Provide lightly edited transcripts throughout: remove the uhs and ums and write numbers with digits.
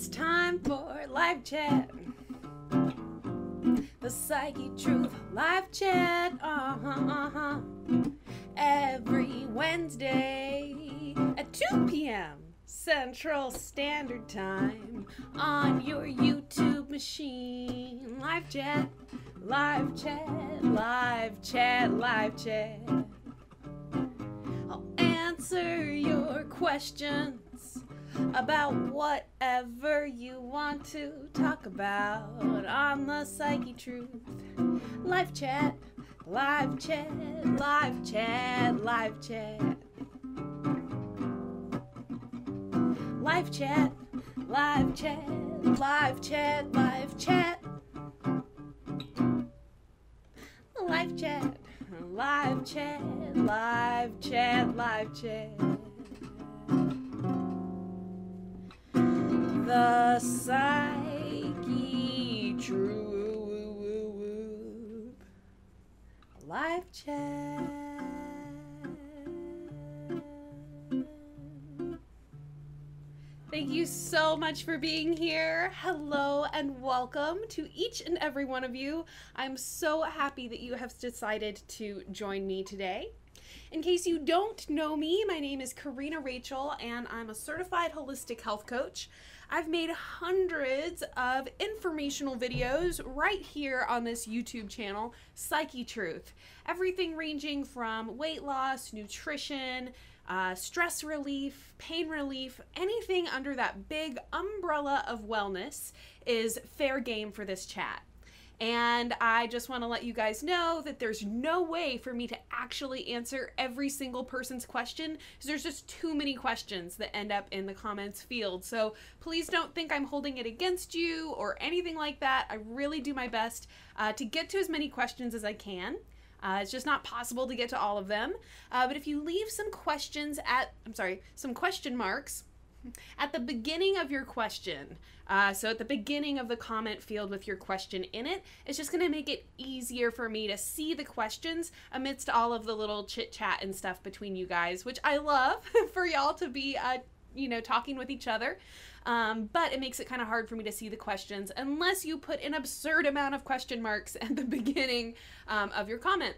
It's time for live chat. The Psychetruth live chat. Every Wednesday at 2 p.m. Central Standard Time on your YouTube machine. Live chat, live chat, live chat, live chat. I'll answer your questions about whatever you want to talk about on the Psychetruth. Live chat, live chat, live chat, live chat. Live chat, live chat, live chat, live chat. Live chat, live chat, live chat, live chat. The Psychetruth live chat. Thank you so much for being here. Hello and welcome to each and every one of you. I'm so happy that you have decided to join me today. In case you don't know me, my name is Karina Rachel and I'm a certified holistic health coach. I've made hundreds of informational videos right here on this YouTube channel, Psychetruth. Everything ranging from weight loss, nutrition, stress relief, pain relief, anything under that big umbrella of wellness is fair game for this chat. And I just want to let you guys know that there's no way for me to actually answer every single person's question because there's just too many questions that end up in the comments field. So please don't think I'm holding it against you or anything like that. I really do my best to get to as many questions as I can. It's just not possible to get to all of them. But if you leave some questions some question marks at the beginning of your question, so at the beginning of the comment field with your question in it, it's just going to make it easier for me to see the questions amidst all of the little chit chat and stuff between you guys, which I love for y'all to be, talking with each other. But it makes it kind of hard for me to see the questions unless you put an absurd amount of question marks at the beginning of your comment.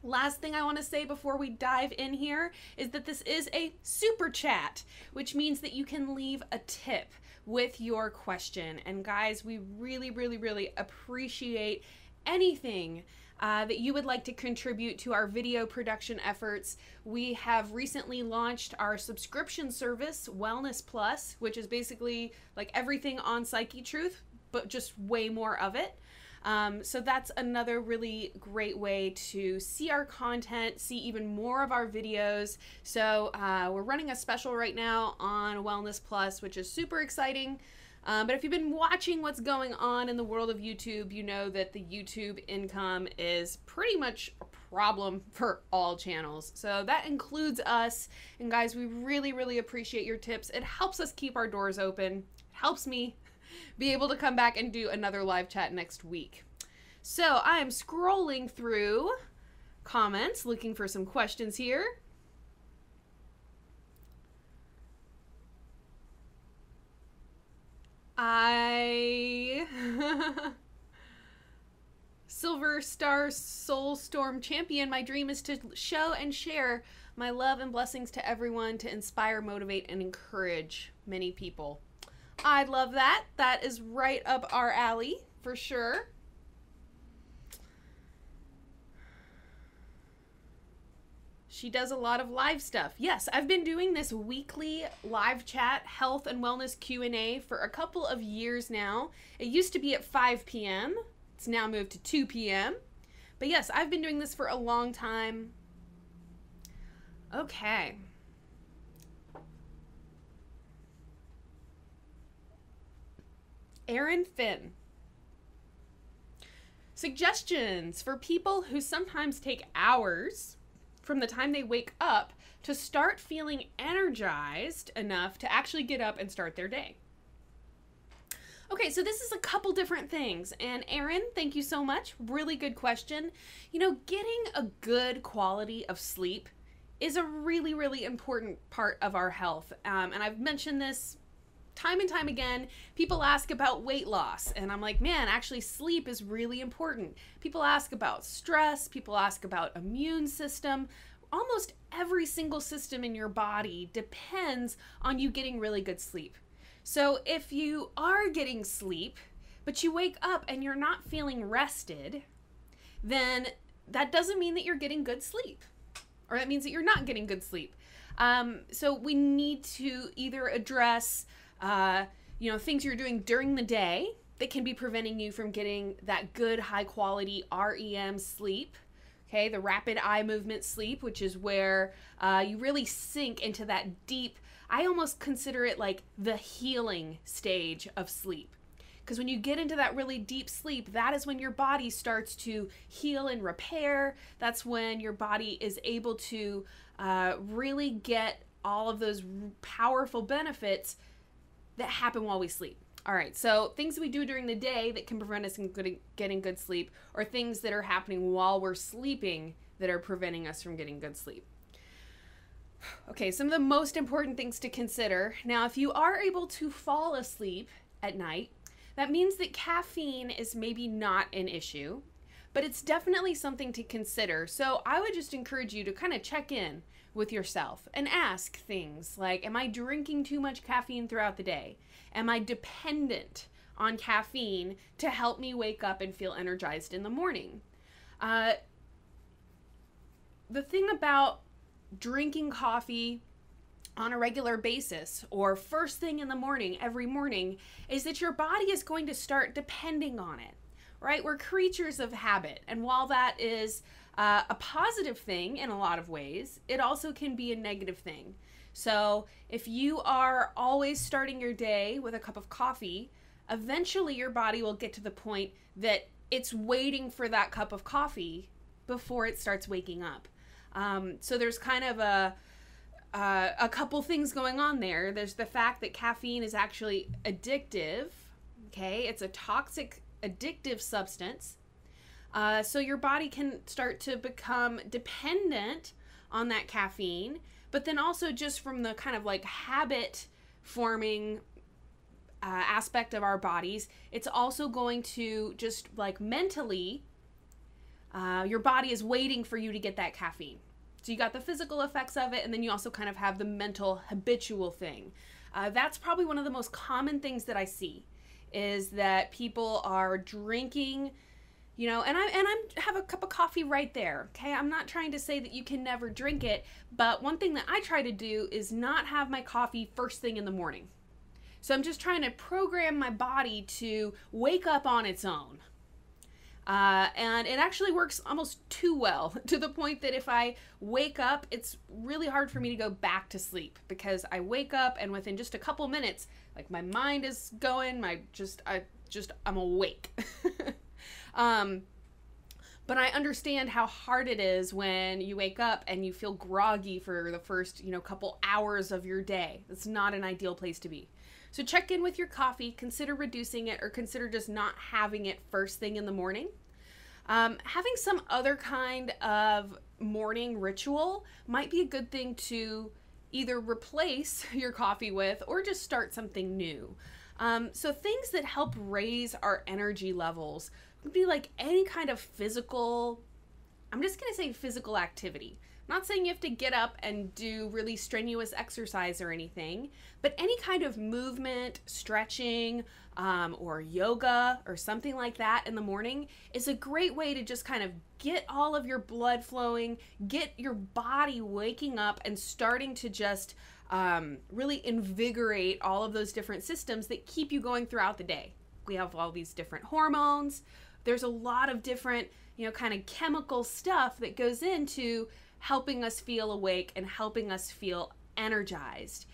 Last thing I want to say before we dive in here is that this is a super chat, which means that you can leave a tip with your question. And guys, we really, really, really appreciate anything that you would like to contribute to our video production efforts. We have recently launched our subscription service, Wellness Plus, which is basically like everything on Psychetruth, but just way more of it. So that's another really great way to see our content, see even more of our videos. So we're running a special right now on Wellness Plus, which is super exciting. But if you've been watching what's going on in the world of YouTube, you know that the YouTube income is pretty much a problem for all channels. So that includes us. And guys, we really, really appreciate your tips. It helps us keep our doors open. It helps me be able to come back and do another live chat next week. So I am scrolling through comments, looking for some questions here. Silver Star Soul Storm Champion, my dream is to show and share my love and blessings to everyone, to inspire, motivate, and encourage many people. I love that. That is right up our alley, for sure. She does a lot of live stuff. Yes, I've been doing this weekly live chat, health and wellness Q&A for a couple of years now. It used to be at 5 p.m. It's now moved to 2 p.m. But yes, I've been doing this for a long time. Okay. Aaron Finn. Suggestions for people who sometimes take hours from the time they wake up to start feeling energized enough to actually get up and start their day. Okay, so this is a couple different things. And Aaron, thank you so much. Really good question. You know, getting a good quality of sleep is a really, really important part of our health. And I've mentioned this time and time again, people ask about weight loss, and I'm like, man, actually sleep is really important. People ask about stress, people ask about immune system. Almost every single system in your body depends on you getting really good sleep. So if you are getting sleep, but you wake up and you're not feeling rested, then that doesn't mean that you're getting good sleep, or that means that you're not getting good sleep. So we need to either address, things you're doing during the day that can be preventing you from getting that good, high quality REM sleep. Okay, the rapid eye movement sleep, which is where you really sink into that deep, I almost consider it like the healing stage of sleep. Because when you get into that really deep sleep, that is when your body starts to heal and repair. That's when your body is able to really get all of those powerful benefits that happen while we sleep. All right, so things we do during the day that can prevent us from getting good sleep, or things that are happening while we're sleeping that are preventing us from getting good sleep. Okay, some of the most important things to consider. Now, if you are able to fall asleep at night, that means that caffeine is maybe not an issue, but it's definitely something to consider. So I would just encourage you to kind of check in with yourself and ask things like, am I drinking too much caffeine throughout the day? Am I dependent on caffeine to help me wake up and feel energized in the morning? The thing about drinking coffee on a regular basis or first thing in the morning, every morning, is that your body is going to start depending on it, right? We're creatures of habit. And while that is a positive thing in a lot of ways, it also can be a negative thing. So if you are always starting your day with a cup of coffee, eventually your body will get to the point that it's waiting for that cup of coffee before it starts waking up. So there's kind of a couple things going on there. There's the fact that caffeine is actually addictive. Okay, it's a toxic, addictive substance. So your body can start to become dependent on that caffeine, but then also just from the kind of like habit forming aspect of our bodies, it's also going to just like mentally, your body is waiting for you to get that caffeine. So you got the physical effects of it, and then you also kind of have the mental habitual thing. That's probably one of the most common things that I see, is that people are drinking, and I have a cup of coffee right there. Okay, I'm not trying to say that you can never drink it, but one thing that I try to do is not have my coffee first thing in the morning. So I'm just trying to program my body to wake up on its own. And it actually works almost too well, to the point that if I wake up, it's really hard for me to go back to sleep, because I wake up and within just a couple minutes, like my mind is going, I'm awake. But I understand how hard it is when you wake up and you feel groggy for the first, couple hours of your day. It's not an ideal place to be. So check in with your coffee, consider reducing it, or consider just not having it first thing in the morning. Having some other kind of morning ritual might be a good thing to either replace your coffee with or just start something new. So things that help raise our energy levels would be like any kind of physical, I'm just going to say physical activity. I'm not saying you have to get up and do really strenuous exercise or anything, but any kind of movement, stretching, or yoga or something like that in the morning is a great way to just kind of get all of your blood flowing, get your body waking up and starting to just really invigorate all of those different systems that keep you going throughout the day. We have all these different hormones. There's a lot of different, kind of chemical stuff that goes into helping us feel awake and helping us feel energized.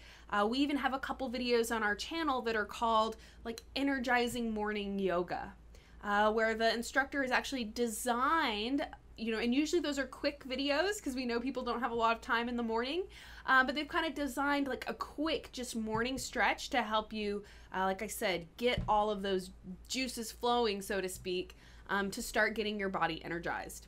We even have a couple videos on our channel that are called like energizing morning yoga, where the instructor is actually designed, and usually those are quick videos because we know people don't have a lot of time in the morning, but they've kind of designed like a quick just morning stretch to help you, like I said, get all of those juices flowing, so to speak, to start getting your body energized.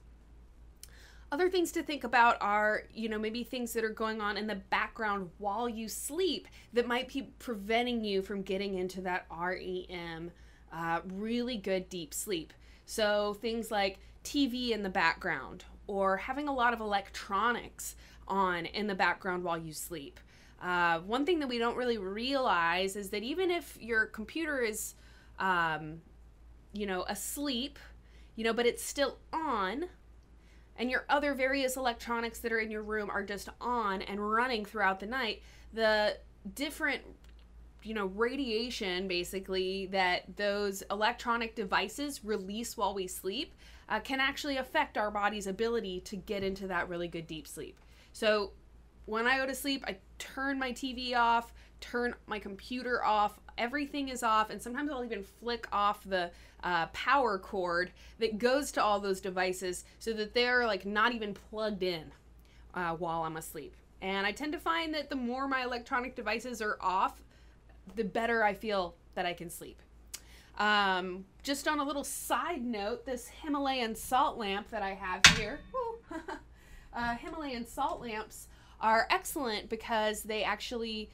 Other things to think about are, maybe things that are going on in the background while you sleep that might be preventing you from getting into that REM, really good deep sleep. So things like TV in the background or having a lot of electronics on in the background while you sleep. One thing that we don't really realize is that even if your computer is, asleep, but it's still on, and your other various electronics that are in your room are just on and running throughout the night, the different, radiation basically that those electronic devices release while we sleep can actually affect our body's ability to get into that really good deep sleep. So when I go to sleep, I turn my TV off, turn my computer off, everything is off, and sometimes I'll even flick off the power cord that goes to all those devices so that they're like not even plugged in while I'm asleep. And I tend to find that the more my electronic devices are off, the better I feel that I can sleep. Just on a little side note, this Himalayan salt lamp that I have here, Himalayan salt lamps are excellent because they actually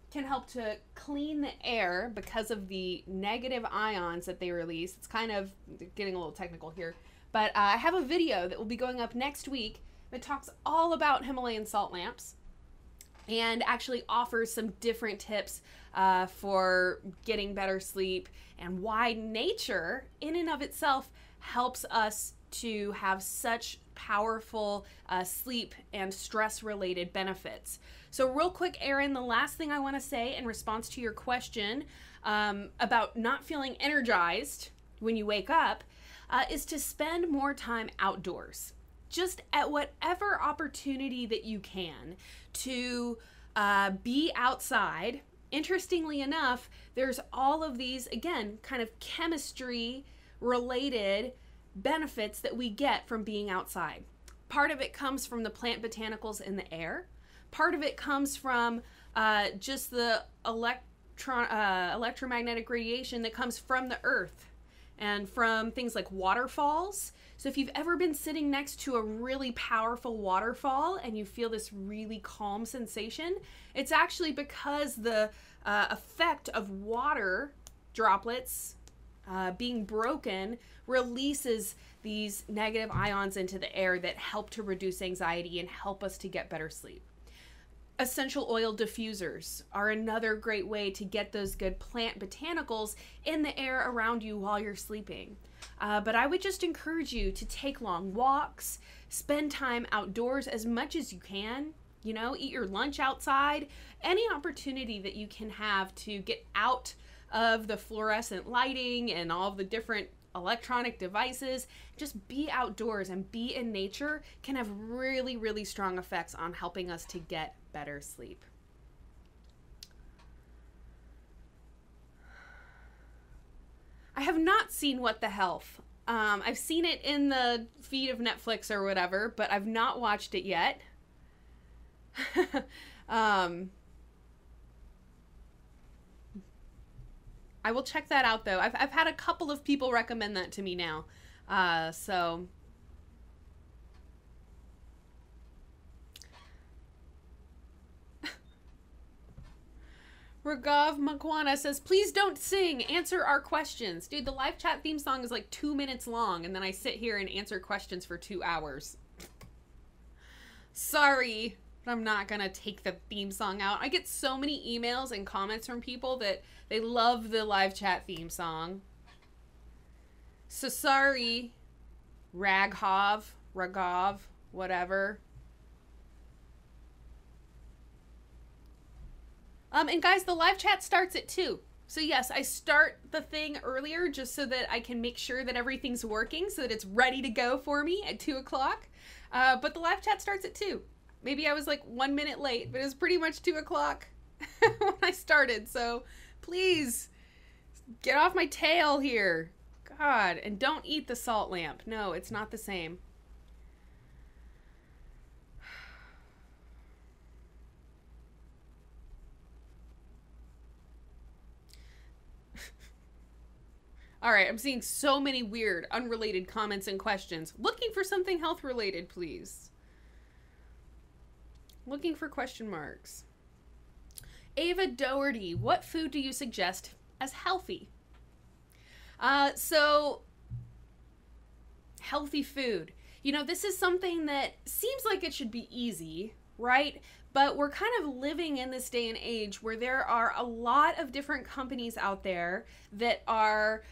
can help to clean the air because of the negative ions that they release. It's kind of getting a little technical here, but I have a video that will be going up next week that talks all about Himalayan salt lamps and actually offers some different tips for getting better sleep and why nature in and of itself helps us to have such powerful sleep and stress related benefits. So real quick, Erin, the last thing I want to say in response to your question about not feeling energized when you wake up is to spend more time outdoors. Just at whatever opportunity that you can to be outside. Interestingly enough, there's all of these, again, kind of chemistry related benefits that we get from being outside. Part of it comes from the plant botanicals in the air. Part of it comes from just the electromagnetic radiation that comes from the earth and from things like waterfalls. So if you've ever been sitting next to a really powerful waterfall and you feel this really calm sensation, it's actually because the effect of water droplets being broken releases these negative ions into the air that help to reduce anxiety and help us to get better sleep. Essential oil diffusers are another great way to get those good plant botanicals in the air around you while you're sleeping. But I would just encourage you to take long walks, spend time outdoors as much as you can, eat your lunch outside, any opportunity that you can have to get out of the fluorescent lighting and all of the different electronic devices. Just be outdoors and be in nature can have really, really strong effects on helping us to get better sleep. I have not seen What the Health. I've seen it in the feed of Netflix or whatever, but I've not watched it yet. I will check that out though. I've had a couple of people recommend that to me now. So Ragav Makwana says, please don't sing, answer our questions. Dude, the live chat theme song is like 2 minutes long, and then I sit here and answer questions for 2 hours. Sorry, but I'm not gonna take the theme song out. I get so many emails and comments from people that they love the live chat theme song. So sorry, Ragav, whatever. And guys, the live chat starts at 2. So yes, I start the thing earlier just so that I can make sure that everything's working so that it's ready to go for me at 2 o'clock. But the live chat starts at 2. Maybe I was like 1 minute late, but it was pretty much 2 o'clock when I started. So please get off my tail here. God, and don't eat the salt lamp. No, it's not the same. All right, I'm seeing so many weird, unrelated comments and questions. Looking for something health related, please. Looking for question marks. Ava Doherty, what food do you suggest as healthy? So healthy food. You know, this is something that seems like it should be easy, right? But we're kind of living in this day and age where there are a lot of different companies out there that are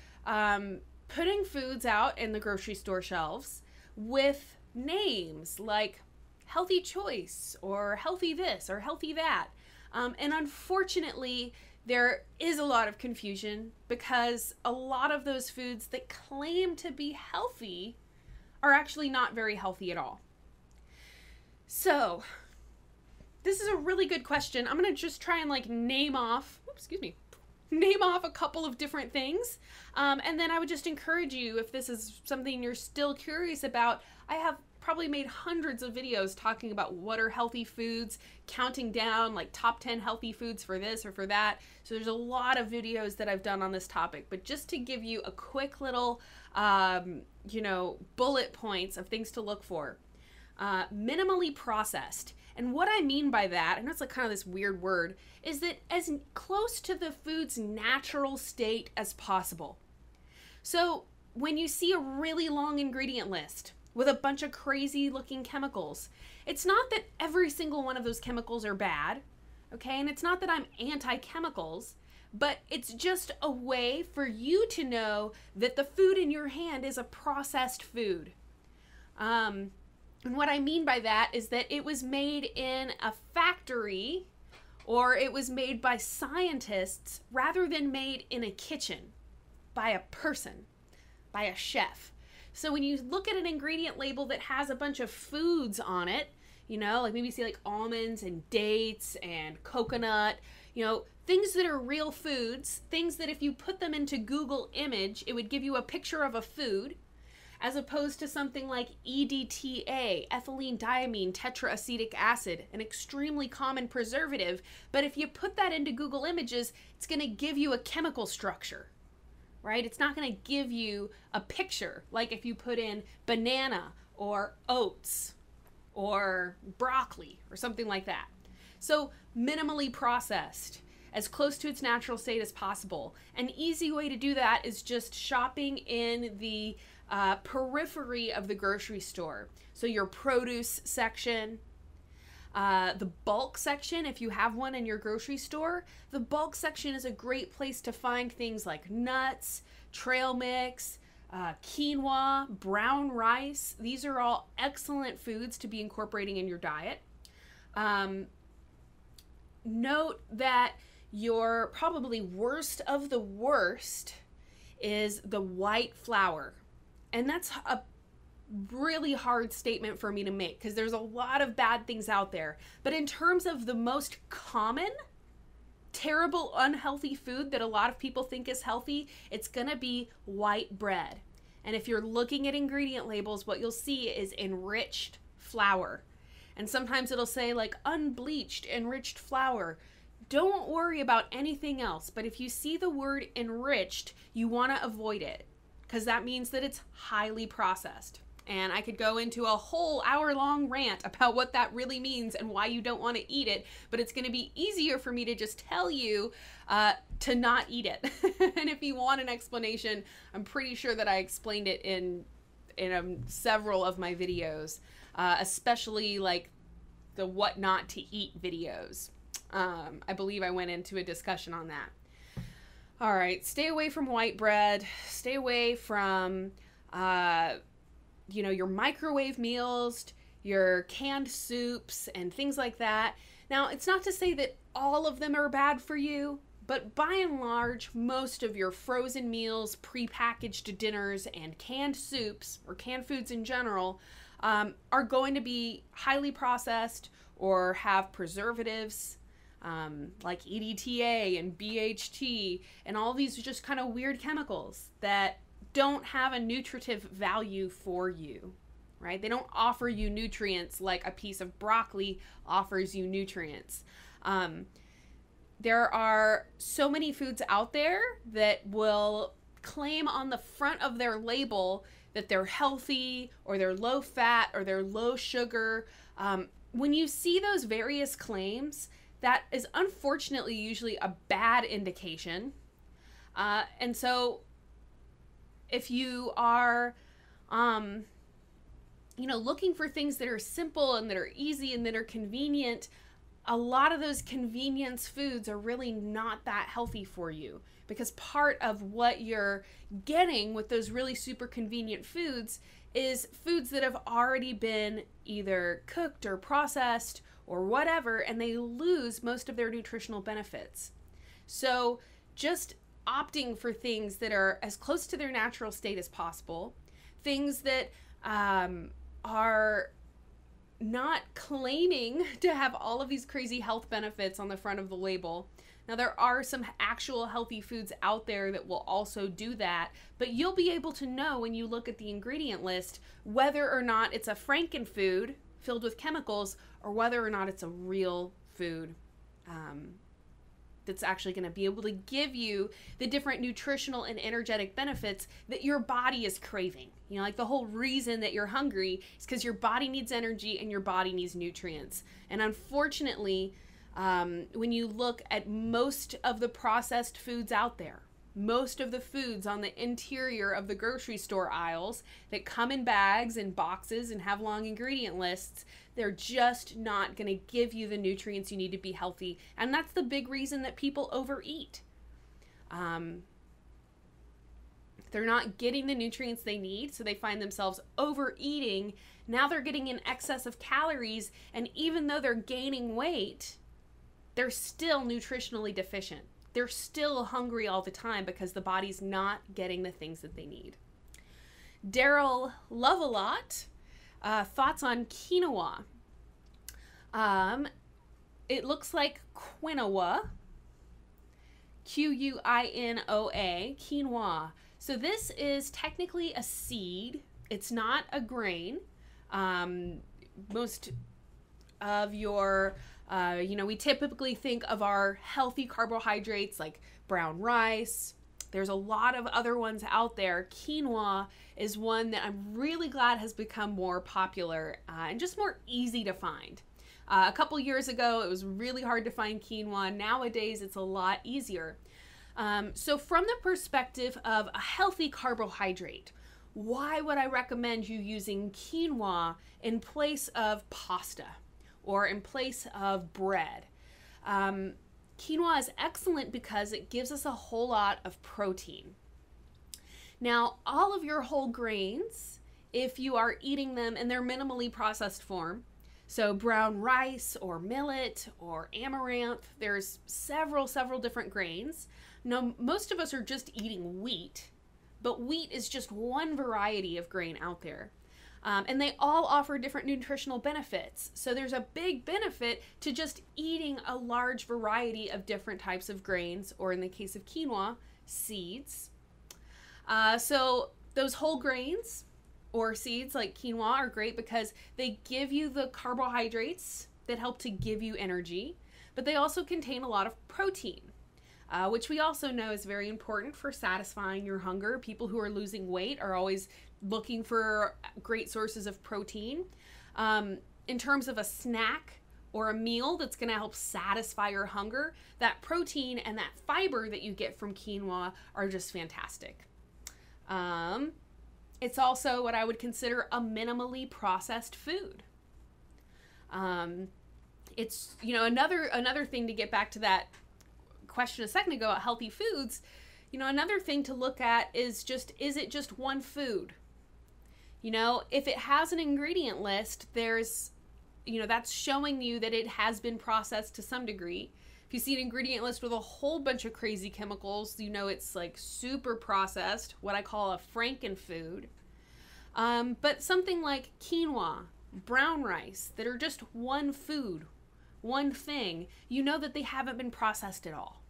putting foods out in the grocery store shelves with names like healthy choice or healthy this or healthy that. And unfortunately, there is a lot of confusion because a lot of those foods that claim to be healthy are actually not very healthy at all. So this is a really good question. I'm going to just try and like name off a couple of different things. And then I would just encourage you, if this is something you're still curious about, I have probably made hundreds of videos talking about what are healthy foods, counting down like top 10 healthy foods for this or for that. So there's a lot of videos that I've done on this topic, but just to give you a quick little, bullet points of things to look for. Minimally processed. And what I mean by that, and that's like kind of this weird word, is that as close to the food's natural state as possible. So when you see a really long ingredient list with a bunch of crazy looking chemicals, it's not that every single one of those chemicals are bad, okay? And it's not that I'm anti-chemicals, but it's just a way for you to know that the food in your hand is a processed food. And what I mean by that is that it was made in a factory or it was made by scientists rather than made in a kitchen by a person, by a chef. So when you look at an ingredient label that has a bunch of foods on it, you know, like maybe you see like almonds and dates and coconut, you know, things that are real foods, things that if you put them into Google image, it would give you a picture of a food, as opposed to something like EDTA, ethylene diamine tetraacetic acid, an extremely common preservative. But if you put that into Google Images, it's going to give you a chemical structure, right? It's not going to give you a picture, like if you put in banana or oats or broccoli or something like that. So minimally processed, as close to its natural state as possible. An easy way to do that is just shopping in the periphery of the grocery store. So your produce section, the bulk section, if you have one in your grocery store, the bulk section is a great place to find things like nuts, trail mix, quinoa, brown rice. These are all excellent foods to be incorporating in your diet. Note that your probably worst of the worst is the white flour. And that's a really hard statement for me to make because there's a lot of bad things out there. But in terms of the most common, terrible, unhealthy food that a lot of people think is healthy, it's going to be white bread. And if you're looking at ingredient labels, what you'll see is enriched flour. And sometimes it'll say like unbleached enriched flour. Don't worry about anything else. But if you see the word enriched, you want to avoid it, because that means that it's highly processed. And I could go into a whole hour-long rant about what that really means and why you don't want to eat it, but it's going to be easier for me to just tell you to not eat it. And if you want an explanation, I'm pretty sure that I explained it in several of my videos, especially like the what not to eat videos. I believe I went into a discussion on that. All right, stay away from white bread. Stay away from, your microwave meals, your canned soups, and things like that. Now, it's not to say that all of them are bad for you, but by and large, most of your frozen meals, prepackaged dinners, and canned soups, or canned foods in general, are going to be highly processed or have preservatives, like EDTA and BHT and all these just kind of weird chemicals that don't have a nutritive value for you, right? They don't offer you nutrients like a piece of broccoli offers you nutrients. There are so many foods out there that will claim on the front of their label that they're healthy or they're low fat or they're low sugar. When you see those various claims, that is unfortunately usually a bad indication. And so if you are, looking for things that are simple and that are easy and that are convenient, a lot of those convenience foods are really not that healthy for you, because part of what you're getting with those really super convenient foods is foods that have already been either cooked or processed or whatever, and they lose most of their nutritional benefits. So just opting for things that are as close to their natural state as possible, things that are not claiming to have all of these crazy health benefits on the front of the label. Now, there are some actual healthy foods out there that will also do that, but you'll be able to know when you look at the ingredient list whether or not it's a frankenfood filled with chemicals or whether or not it's a real food that's actually going to be able to give you the different nutritional and energetic benefits that your body is craving. Like the whole reason that you're hungry is because your body needs energy and your body needs nutrients. And unfortunately, when you look at most of the processed foods out there, most of the foods on the interior of the grocery store aisles that come in bags and boxes and have long ingredient lists, they're just not going to give you the nutrients you need to be healthy. And that's the big reason that people overeat. They're not getting the nutrients they need, so they find themselves overeating. Now they're getting in excess of calories, and even though they're gaining weight, they're still nutritionally deficient. They're still hungry all the time because the body's not getting the things that they need. Daryl Lovelot, thoughts on quinoa. It looks like quinoa, Quinoa, quinoa. So this is technically a seed. It's not a grain. Most of your we typically think of our healthy carbohydrates like brown rice. There's a lot of other ones out there. Quinoa is one that I'm really glad has become more popular and just more easy to find. A couple years ago, it was really hard to find quinoa. Nowadays, it's a lot easier. So from the perspective of a healthy carbohydrate, why would I recommend you using quinoa in place of pasta or in place of bread? Quinoa is excellent because it gives us a whole lot of protein. Now, all of your whole grains, if you are eating them in their minimally processed form, so brown rice or millet or amaranth, there's several different grains. Now, most of us are just eating wheat, but wheat is just one variety of grain out there. And they all offer different nutritional benefits. So there's a big benefit to just eating a large variety of different types of grains, or in the case of quinoa, seeds. So those whole grains or seeds like quinoa are great because they give you the carbohydrates that help to give you energy, but they also contain a lot of protein, which we also know is very important for satisfying your hunger. People who are losing weight are always looking for great sources of protein. In terms of a snack or a meal that's going to help satisfy your hunger, that protein and that fiber that you get from quinoa are just fantastic. It's also what I would consider a minimally processed food. It's, another thing to get back to that question a second ago about healthy foods, another thing to look at is it just one food? If it has an ingredient list, there's, that's showing you that it has been processed to some degree. If you see an ingredient list with a whole bunch of crazy chemicals, it's like super processed, what I call a frankenfood. But something like quinoa, brown rice, that are just one food, one thing, that they haven't been processed at all,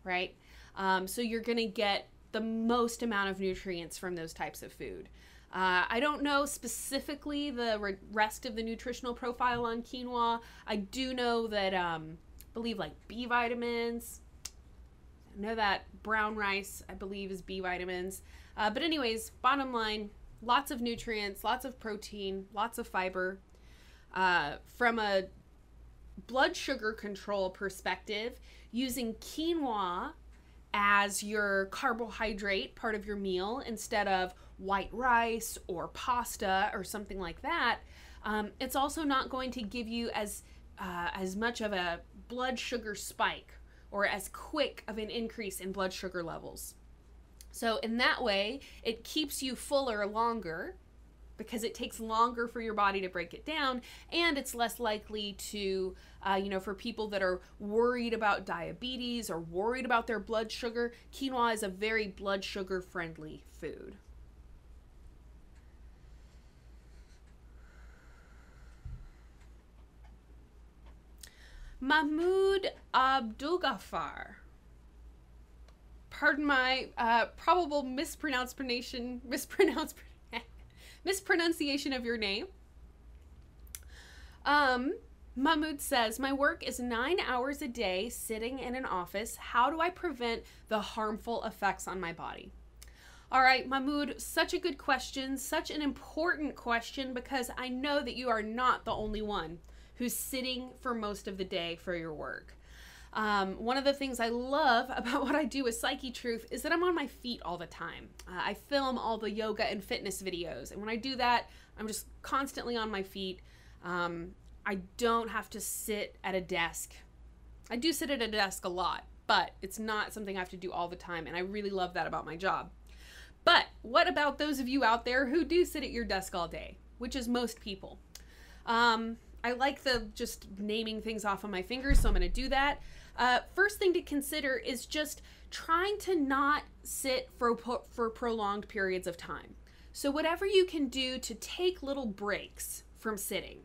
right? So you're going to get the most amount of nutrients from those types of food. I don't know specifically the rest of the nutritional profile on quinoa. I do know that, I believe like B vitamins I know that brown rice, I believe, is B vitamins. But anyways, bottom line, lots of nutrients, lots of protein, lots of fiber. From a blood sugar control perspective, using quinoa as your carbohydrate part of your meal instead of white rice or pasta or something like that, it's also not going to give you as much of a blood sugar spike or as quick of an increase in blood sugar levels. So in that way, it keeps you fuller longer because it takes longer for your body to break it down, and it's less likely to, for people that are worried about diabetes or worried about their blood sugar, quinoa is a very blood sugar friendly food. Mahmoud Abdulgafar. Pardon my probable mispronunciation of your name. Mahmoud says, my work is 9 hours a day sitting in an office. How do I prevent the harmful effects on my body? All right, Mahmoud, such a good question, such an important question, because I know that you are not the only one who's sitting for most of the day for your work. One of the things I love about what I do with Psychetruth is that I'm on my feet all the time. I film all the yoga and fitness videos, and when I do that, I'm just constantly on my feet. I don't have to sit at a desk. I do sit at a desk a lot, but it's not something I have to do all the time, and I really love that about my job. But what about those of you out there who do sit at your desk all day, which is most people? I like the just naming things off on my fingers, so I'm going to do that. First thing to consider is just trying to not sit for prolonged periods of time. So whatever you can do to take little breaks from sitting.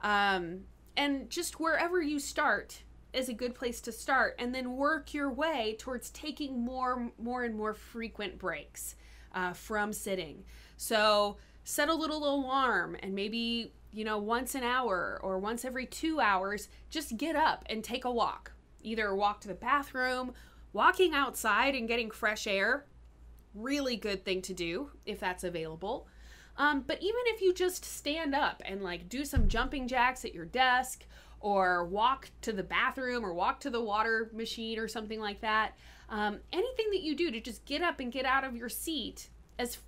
And just wherever you start is a good place to start, and then work your way towards taking more and more frequent breaks from sitting. So set a little alarm, and maybe once an hour or once every 2 hours, just get up and take a walk. Either walk to the bathroom, walking outside and getting fresh air, really good thing to do if that's available. But even if you just stand up and do some jumping jacks at your desk, or walk to the bathroom or walk to the water machine or something like that, anything that you do to just get up and get out of your seat as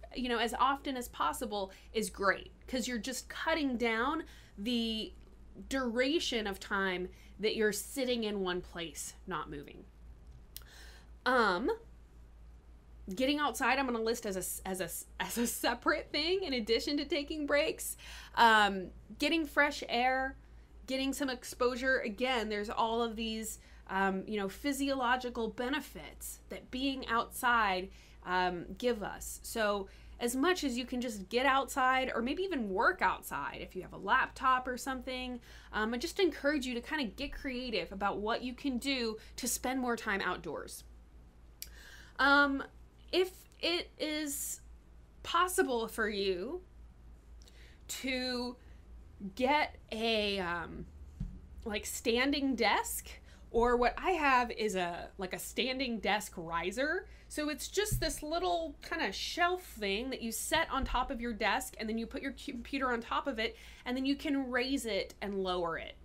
often as possible is great, because you're just cutting down the duration of time that you're sitting in one place, not moving. Getting outside, I'm going to list as a separate thing in addition to taking breaks. Getting fresh air, getting some exposure. Again, there's all of these physiological benefits that being outside give us. So as much as you can just get outside, or maybe even work outside if you have a laptop or something, I just encourage you to kind of get creative about what you can do to spend more time outdoors. If it is possible for you to get a standing desk, or what I have is a standing desk riser. So it's just this little kind of shelf thing that you set on top of your desk, and then you put your computer on top of it, and then you can raise it and lower it.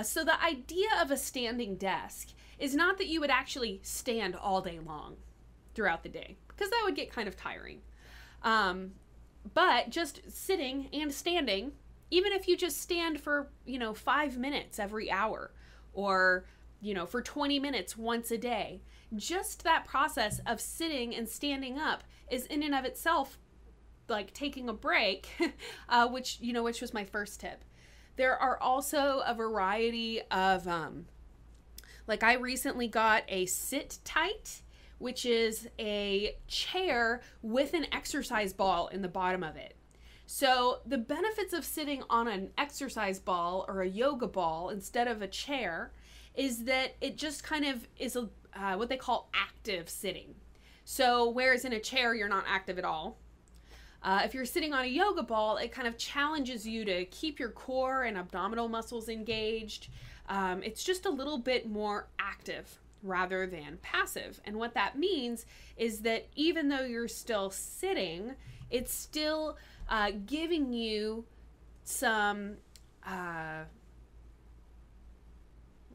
So the idea of a standing desk is not that you would actually stand all day long throughout the day, because that would get kind of tiring. But just sitting and standing, even if you just stand for 5 minutes every hour, or for 20 minutes once a day, just that process of sitting and standing up is in and of itself taking a break, which was my first tip. There are also a variety of I recently got a Sit Tight, which is a chair with an exercise ball in the bottom of it. So the benefits of sitting on an exercise ball or a yoga ball instead of a chair is that it just kind of is what they call active sitting. So whereas in a chair, you're not active at all. If you're sitting on a yoga ball, it kind of challenges you to keep your core and abdominal muscles engaged. It's just a little bit more active, rather than passive. And what that means is that even though you're still sitting, it's still giving you some, I'm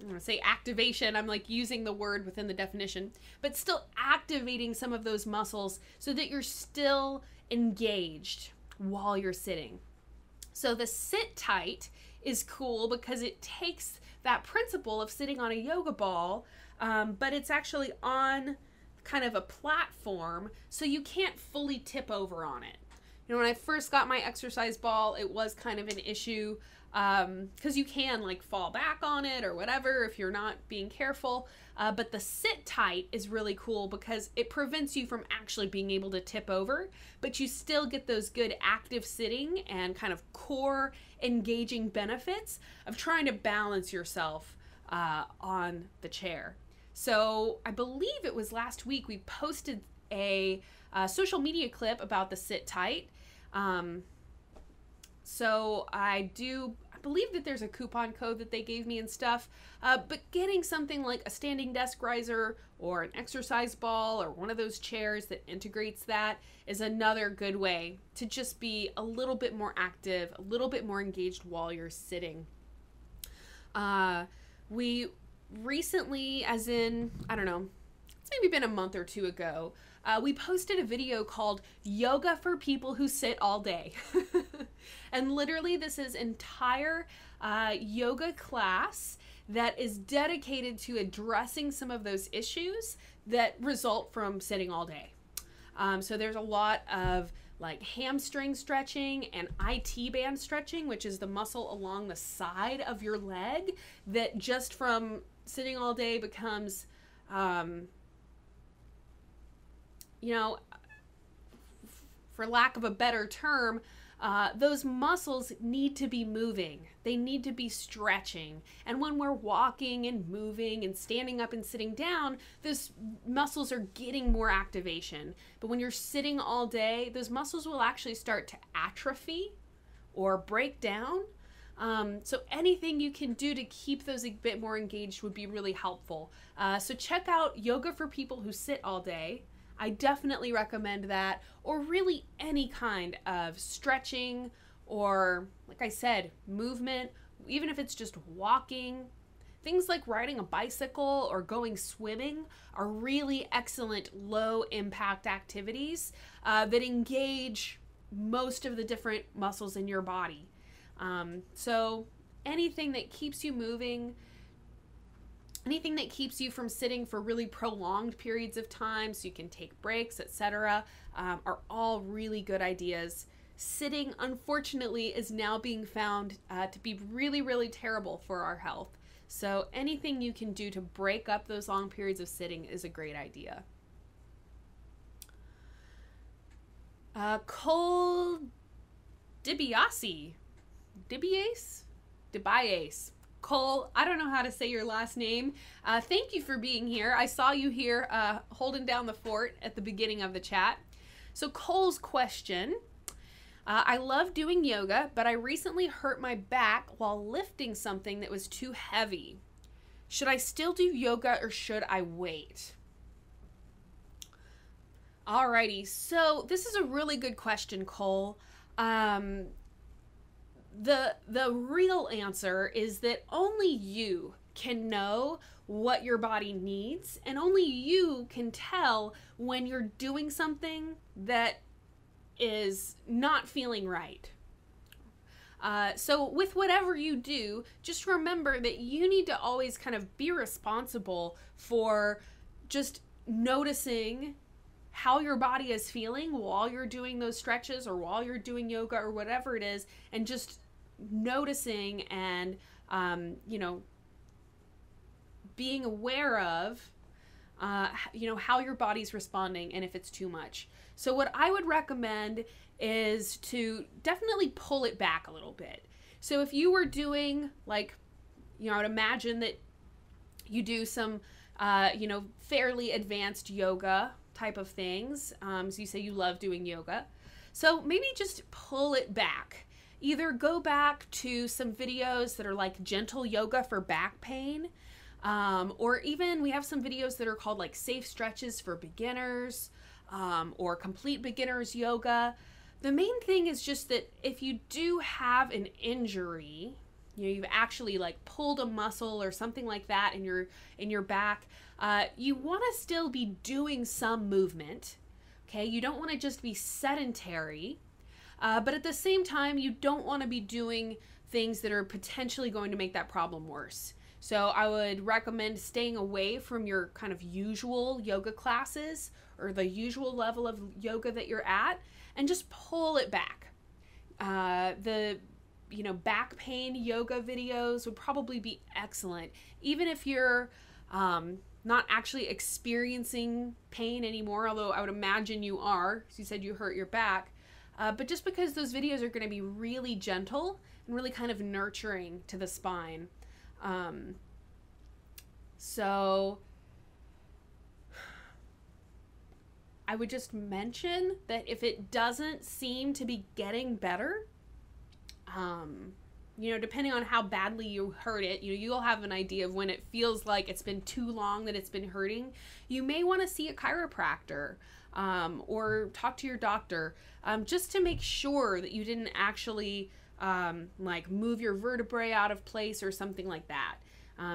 going to say activation. I'm like using the word within the definition, but still activating some of those muscles so that you're still engaged while you're sitting. So the sit tight is cool because it takes that principle of sitting on a yoga ball, but it's actually on kind of a platform, so you can't fully tip over on it. You know, when I first got my exercise ball, it was kind of an issue because you can like fall back on it or whatever if you're not being careful. But the sit tight is really cool because it prevents you from actually being able to tip over, but you still get those good active sitting and kind of core engaging benefits of trying to balance yourself on the chair. So I believe it was last week we posted a social media clip about the sit tight. So I believe that there's a coupon code that they gave me and stuff, but getting something like a standing desk riser or an exercise ball or one of those chairs that integrates that is another good way to just be a little bit more active, a little bit more engaged while you're sitting. We recently, as in, I don't know, it's maybe been a month or two ago, we posted a video called Yoga for People Who Sit All Day. And literally this is entire yoga class that is dedicated to addressing some of those issues that result from sitting all day. So there's a lot of like hamstring stretching and IT band stretching, which is the muscle along the side of your leg that just from sitting all day becomes, you know, for lack of a better term, those muscles need to be moving. They need to be stretching. And when we're walking and moving and standing up and sitting down, those muscles are getting more activation. But when you're sitting all day, those muscles will actually start to atrophy or break down. So anything you can do to keep those a bit more engaged would be really helpful. So check out Yoga for People Who Sit All Day. I definitely recommend that, or really any kind of stretching or, like I said, movement, even if it's just walking. Things like riding a bicycle or going swimming are really excellent low impact activities that engage most of the different muscles in your body. So anything that keeps you moving, anything that keeps you from sitting for really prolonged periods of time so you can take breaks, etc., are all really good ideas. Sitting, unfortunately, is now being found to be really, really terrible for our health. So anything you can do to break up those long periods of sitting is a great idea. Cole DiBiase. Cole, I don't know how to say your last name. Thank you for being here. I saw you here holding down the fort at the beginning of the chat. So Cole's question, I love doing yoga, but I recently hurt my back while lifting something that was too heavy. Should I still do yoga or should I wait? Alrighty, so this is a really good question, Cole. The real answer is that only you can know what your body needs, and only you can tell when you're doing something that is not feeling right. So with whatever you do, just remember that you need to always kind of be responsible for just noticing how your body is feeling while you're doing those stretches or while you're doing yoga or whatever it is, and just noticing and, you know, being aware of, you know, how your body's responding and if it's too much. So what I would recommend is to definitely pull it back a little bit. So if you were doing, like, you know, I would imagine that you do some, you know, fairly advanced yoga type of things. So you say you love doing yoga. So maybe just pull it back. Either go back to some videos that are like gentle yoga for back pain, Or even we have some videos that are called like safe stretches for beginners, or complete beginners yoga. The main thing is just that if you do have an injury, you've actually like pulled a muscle or something like that in your back, you want to still be doing some movement. Okay, you don't want to just be sedentary, but at the same time, you don't want to be doing things that are potentially going to make that problem worse. So I would recommend staying away from your kind of usual yoga classes or the usual level of yoga that you're at, and just pull it back. The back pain yoga videos would probably be excellent. Even if you're not actually experiencing pain anymore, although I would imagine you are, because you said you hurt your back. But just because those videos are going to be really gentle and really kind of nurturing to the spine. So I would just mention that if it doesn't seem to be getting better, depending on how badly you hurt it, you'll have an idea of when it feels like it's been too long that it's been hurting. You may want to see a chiropractor, or talk to your doctor, just to make sure that you didn't actually move your vertebrae out of place or something like that.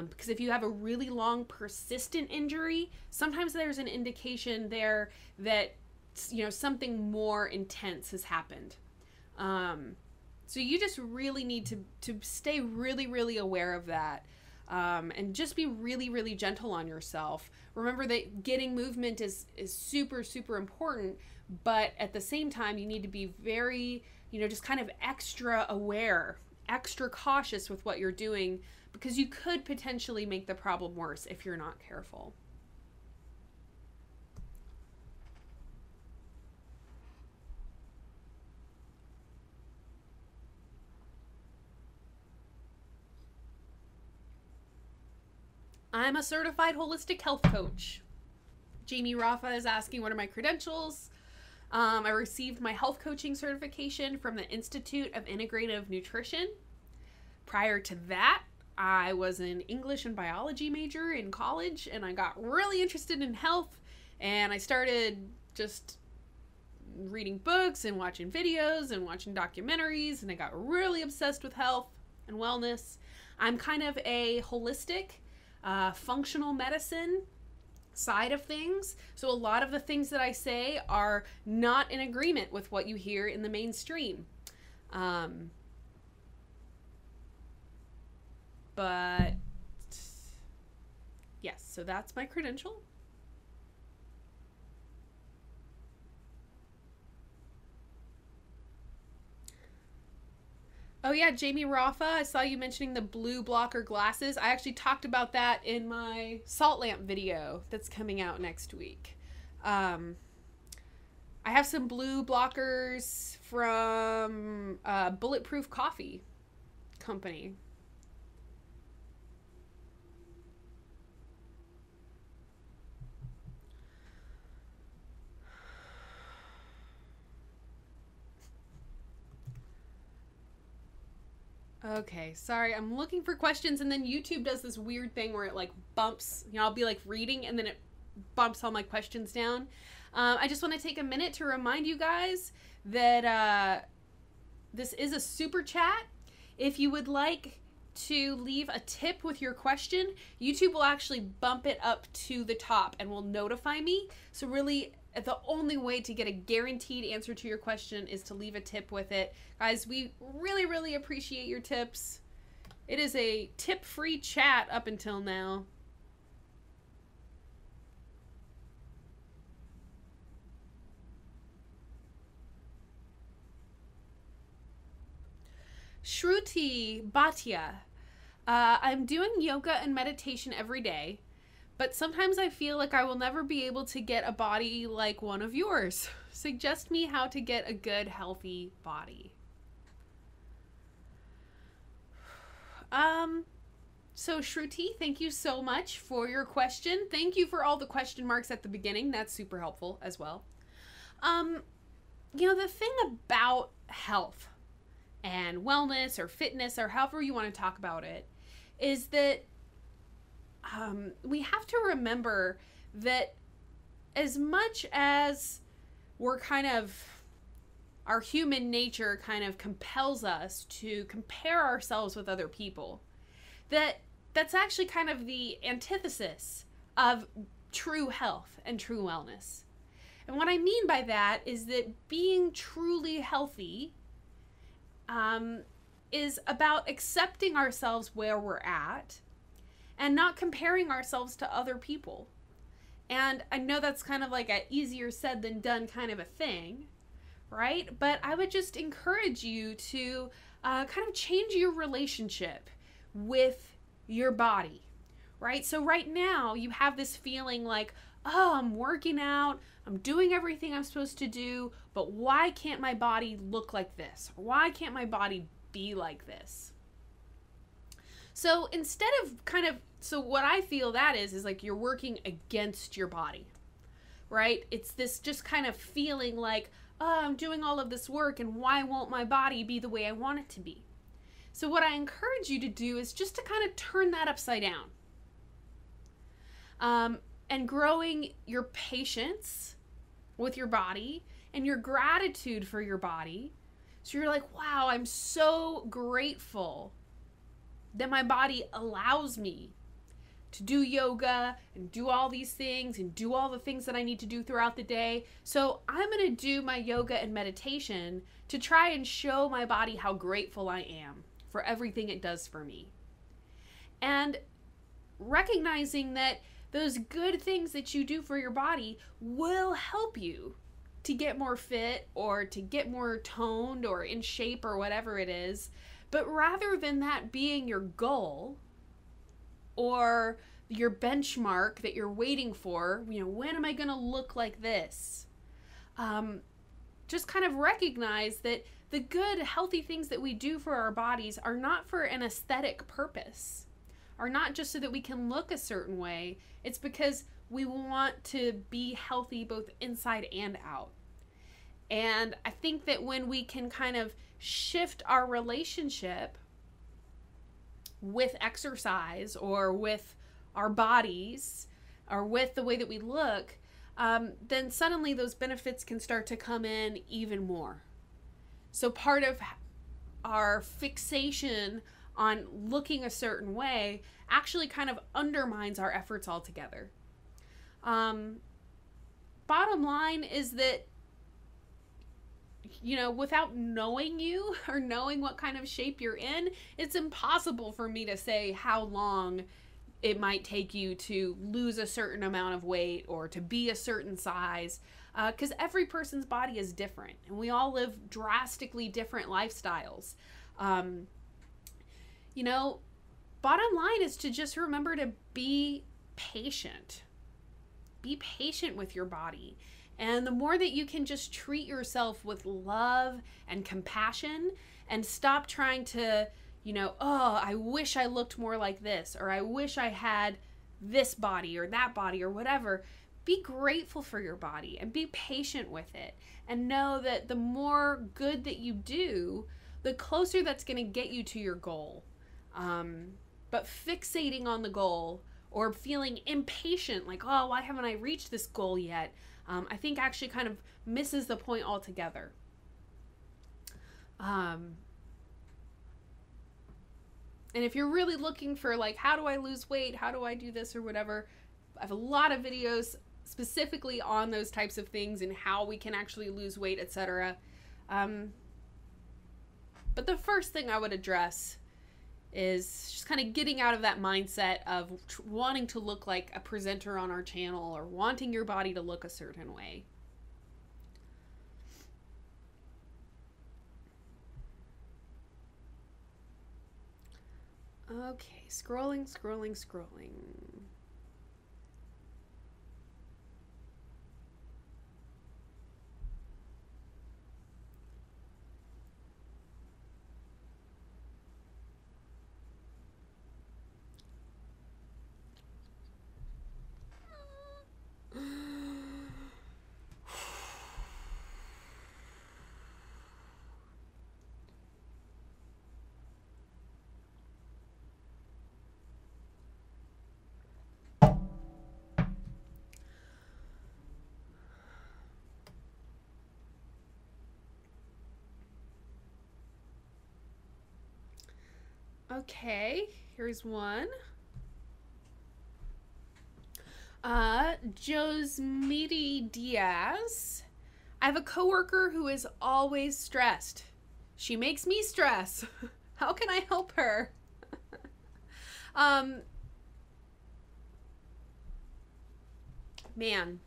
Because if you have a really long persistent injury, sometimes there's an indication there that something more intense has happened. So you just really need to stay really, really aware of that, and just be really, really gentle on yourself. Remember that getting movement is super, super important, but at the same time, you need to be very, just kind of extra aware, extra cautious with what you're doing, because you could potentially make the problem worse if you're not careful. I'm a certified holistic health coach. Jamie Rafa is asking, what are my credentials? I received my health coaching certification from the Institute of Integrative Nutrition. Prior to that, I was an English and biology major in college, and I got really interested in health, and I started just reading books and watching videos and watching documentaries, and I got really obsessed with health and wellness. I'm kind of a holistic, functional medicine side of things, so a lot of the things that I say are not in agreement with what you hear in the mainstream. But yes, so that's my credential. Oh yeah, Jamie Rafa, I saw you mentioning the blue blocker glasses. I actually talked about that in my salt lamp video that's coming out next week. I have some blue blockers from Bulletproof Coffee Company. Okay, sorry, I'm looking for questions, and then YouTube does this weird thing where it like bumps, I'll be like reading and then it bumps all my questions down. I just want to take a minute to remind you guys that this is a super chat. If you would like to leave a tip with your question, YouTube will actually bump it up to the top and will notify me. So really, the only way to get a guaranteed answer to your question is to leave a tip with it. Guys, we really, really appreciate your tips. It is a tip-free chat up until now. Shruti Bhatia. I'm doing yoga and meditation every day, but sometimes I feel like I will never be able to get a body like one of yours. Suggest me how to get a good, healthy body. So Shruti, thank you so much for your question. Thank you for all the question marks at the beginning. That's super helpful as well. The thing about health and wellness or fitness or however you want to talk about it is that we have to remember that as much as we're kind of, our human nature kind of compels us to compare ourselves with other people, that's actually kind of the antithesis of true health and true wellness. And what I mean by that is that being truly healthy is about accepting ourselves where we're at and not comparing ourselves to other people. And I know that's kind of like a easier said than done kind of a thing, right? But I would just encourage you to kind of change your relationship with your body, right? So right now you have this feeling like, oh, I'm working out, I'm doing everything I'm supposed to do, but why can't my body look like this? Why can't my body be like this? So instead of kind of, so what I feel that is like you're working against your body, right? It's this just kind of feeling like, oh, I'm doing all of this work and why won't my body be the way I want it to be? So what I encourage you to do is just to kind of turn that upside down. And growing your patience with your body and your gratitude for your body. So you're like, wow, I'm so grateful that my body allows me to do yoga and do all these things and do all the things that I need to do throughout the day. So I'm going to do my yoga and meditation to try and show my body how grateful I am for everything it does for me. And recognizing that those good things that you do for your body will help you to get more fit or to get more toned or in shape or whatever it is. But rather than that being your goal or your benchmark that you're waiting for, you know, when am I going to look like this? Just kind of recognize that the good, healthy things that we do for our bodies are not for an aesthetic purpose, are not just so that we can look a certain way. It's because we want to be healthy both inside and out. And I think that when we can kind of shift our relationship with exercise or with our bodies or with the way that we look, then suddenly those benefits can start to come in even more. So part of our fixation on looking a certain way actually kind of undermines our efforts altogether. Bottom line is that, you know, without knowing you or knowing what kind of shape you're in, it's impossible for me to say how long it might take you to lose a certain amount of weight or to be a certain size, because every person's body is different and we all live drastically different lifestyles. You know, bottom line is to just remember to be patient. Be patient with your body. And the more that you can just treat yourself with love and compassion and stop trying to, you know, oh, I wish I looked more like this, or I wish I had this body or that body or whatever. Be grateful for your body and be patient with it. And know that the more good that you do, the closer that's going to get you to your goal. But fixating on the goal or feeling impatient, like, oh, why haven't I reached this goal yet? I think actually kind of misses the point altogether. And if you're really looking for like, how do I lose weight? How do I do this or whatever? I have a lot of videos specifically on those types of things and how we can actually lose weight, etc. But the first thing I would address is just kind of getting out of that mindset of wanting to look like a presenter on our channel or wanting your body to look a certain way. Okay, scrolling. Okay, here's one. Josmiti Diaz. I have a coworker who is always stressed. She makes me stress. How can I help her? Man,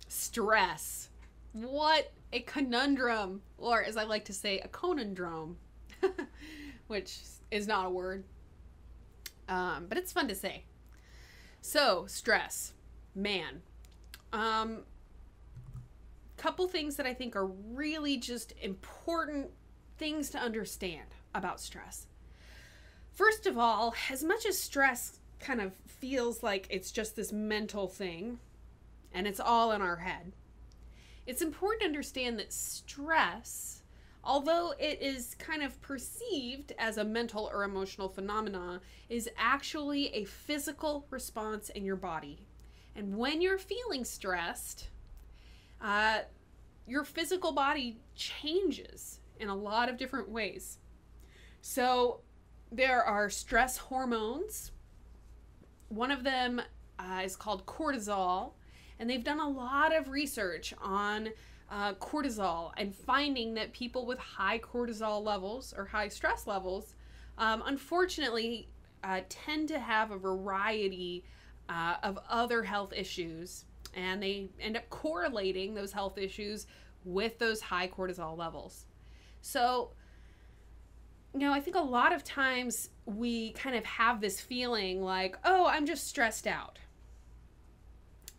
stress. What a conundrum, or as I like to say, a conundrum, which is not a word, but it's fun to say. So, stress. Man. Couple things that I think are really just important things to understand about stress. First of all, as much as stress kind of feels like it's just this mental thing and it's all in our head, it's important to understand that stress, although it is kind of perceived as a mental or emotional phenomena, is actually a physical response in your body. And when you're feeling stressed, your physical body changes in a lot of different ways. So there are stress hormones. One of them is called cortisol, and they've done a lot of research on cortisol and finding that people with high cortisol levels or high stress levels unfortunately tend to have a variety of other health issues, and they end up correlating those health issues with those high cortisol levels. So, I think a lot of times we kind of have this feeling like, oh, I'm just stressed out.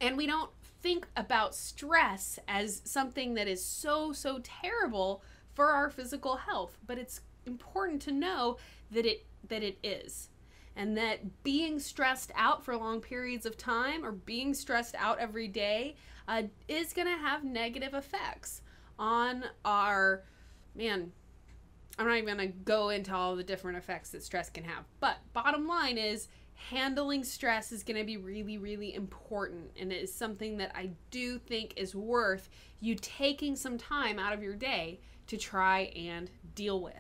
And we don't think about stress as something that is so terrible for our physical health, but it's important to know that it is. And that being stressed out for long periods of time or being stressed out every day is going to have negative effects on our, I'm not even going to go into all the different effects that stress can have. But bottom line is, handling stress is going to be really important. And it is something that I do think is worth you taking some time out of your day to try and deal with.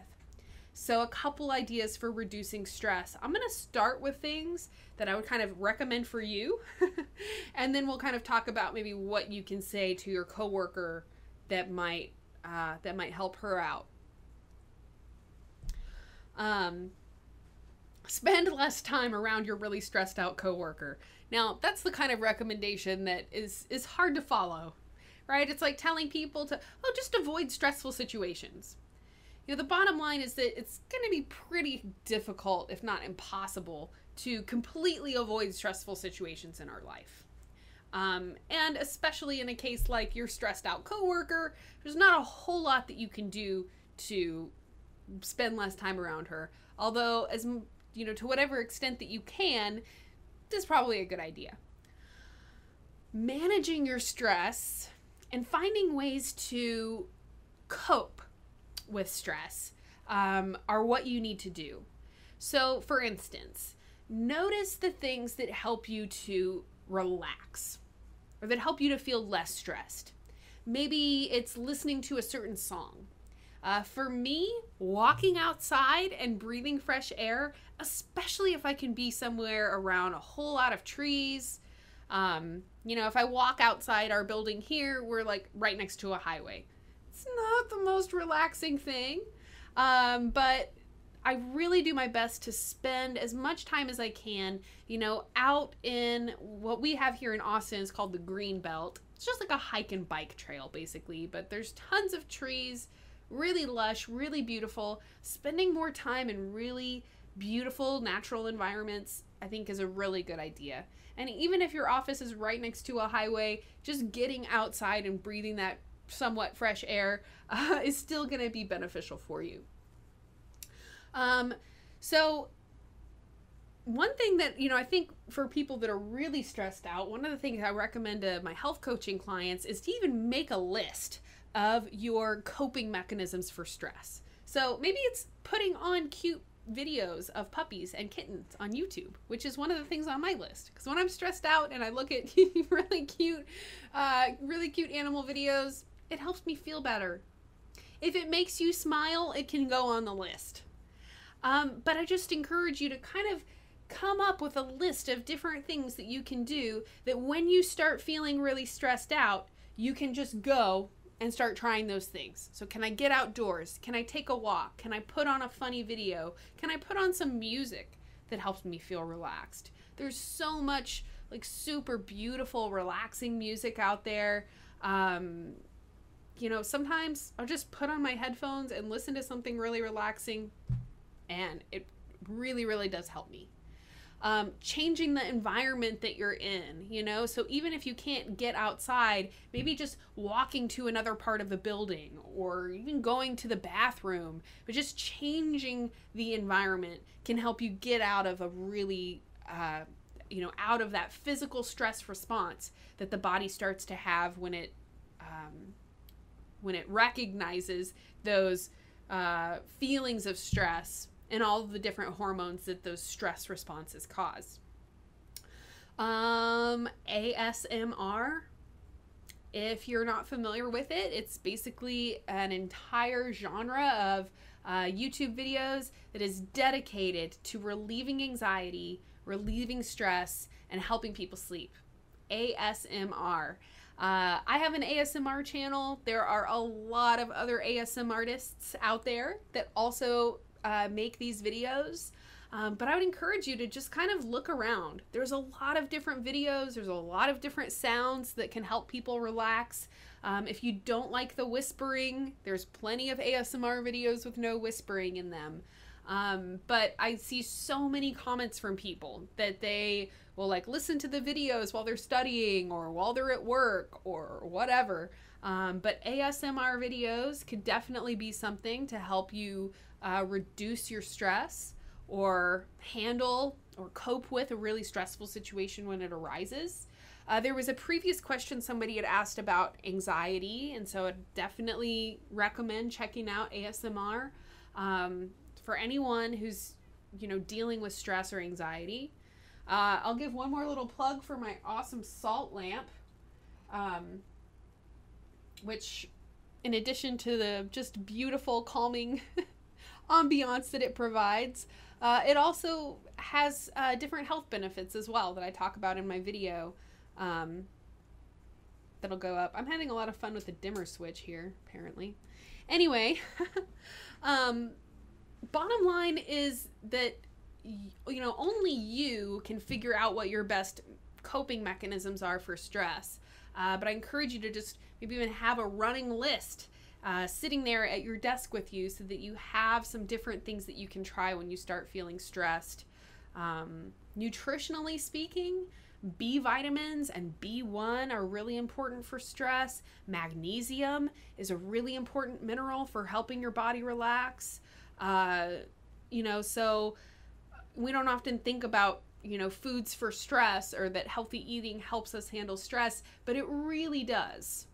So a couple ideas for reducing stress. I'm going to start with things that I would kind of recommend for you. And then we'll kind of talk about maybe what you can say to your coworker that might help her out. Spend less time around your really stressed out coworker. Now, that's the kind of recommendation that is hard to follow, right? It's like telling people to, just avoid stressful situations. The bottom line is that it's going to be pretty difficult, if not impossible, to completely avoid stressful situations in our life. And especially in a case like your stressed out coworker, there's not a whole lot that you can do to spend less time around her. Although, to whatever extent that you can, this is probably a good idea. Managing your stress and finding ways to cope with stress are what you need to do. So, for instance, notice the things that help you to relax or that help you to feel less stressed. Maybe it's listening to a certain song. For me, walking outside and breathing fresh air, especially if I can be somewhere around a whole lot of trees. If I walk outside our building here, we're like right next to a highway. It's not the most relaxing thing, but I really do my best to spend as much time as I can, out in what we have here in Austin is called the Green Belt. It's just like a hike and bike trail, basically, but there's tons of trees, really lush, really beautiful. Spending more time in really beautiful natural environments, I think, is a really good idea. And even if your office is right next to a highway, just getting outside and breathing that somewhat fresh air is still going to be beneficial for you. So one thing that, I think for people that are really stressed out, one of the things I recommend to my health coaching clients is to even make a list of your coping mechanisms for stress. So maybe it's putting on cute videos of puppies and kittens on YouTube, which is one of the things on my list. Because when I'm stressed out and I look at really cute animal videos, it helps me feel better. If it makes you smile, it can go on the list. But I just encourage you to kind of come up with a list of different things that you can do that when you start feeling really stressed out, you can just go and start trying those things. So can I get outdoors? Can I take a walk? Can I put on a funny video? Can I put on some music that helps me feel relaxed? There's so much like super beautiful, relaxing music out there. You know, sometimes I'll just put on my headphones and listen to something really relaxing, and it really, really does help me. Changing the environment that you're in, you know, so even if you can't get outside, maybe just walking to another part of the building or even going to the bathroom, but just changing the environment can help you get out of a really, you know, out of that physical stress response that the body starts to have when it recognizes those feelings of stress and all of the different hormones that those stress responses cause. ASMR, if you're not familiar with it, it's basically an entire genre of YouTube videos that is dedicated to relieving anxiety, relieving stress, and helping people sleep. ASMR. I have an ASMR channel. There are a lot of other ASMR artists out there that also make these videos, but I would encourage you to just kind of look around. There's a lot of different videos. There's a lot of different sounds that can help people relax. If you don't like the whispering, there's plenty of ASMR videos with no whispering in them. But I see so many comments from people that they will like listen to the videos while they're studying or while they're at work or whatever. But ASMR videos could definitely be something to help you reduce your stress or handle or cope with a really stressful situation when it arises. There was a previous question somebody had asked about anxiety, and so I'd definitely recommend checking out ASMR for anyone who's, you know, dealing with stress or anxiety. I'll give one more little plug for my awesome salt lamp, which, in addition to the just beautiful, calming ambiance that it provides, it also has different health benefits as well that I talk about in my video that'll go up. I'm having a lot of fun with the dimmer switch here, apparently. Anyway, bottom line is that, you know, only you can figure out what your best coping mechanisms are for stress. But I encourage you to just maybe even have a running list sitting there at your desk with you so that you have some different things that you can try when you start feeling stressed. Nutritionally speaking, B vitamins and B1 are really important for stress. Magnesium is a really important mineral for helping your body relax. You know, so we don't often think about, you know, foods for stress or that healthy eating helps us handle stress, but it really does.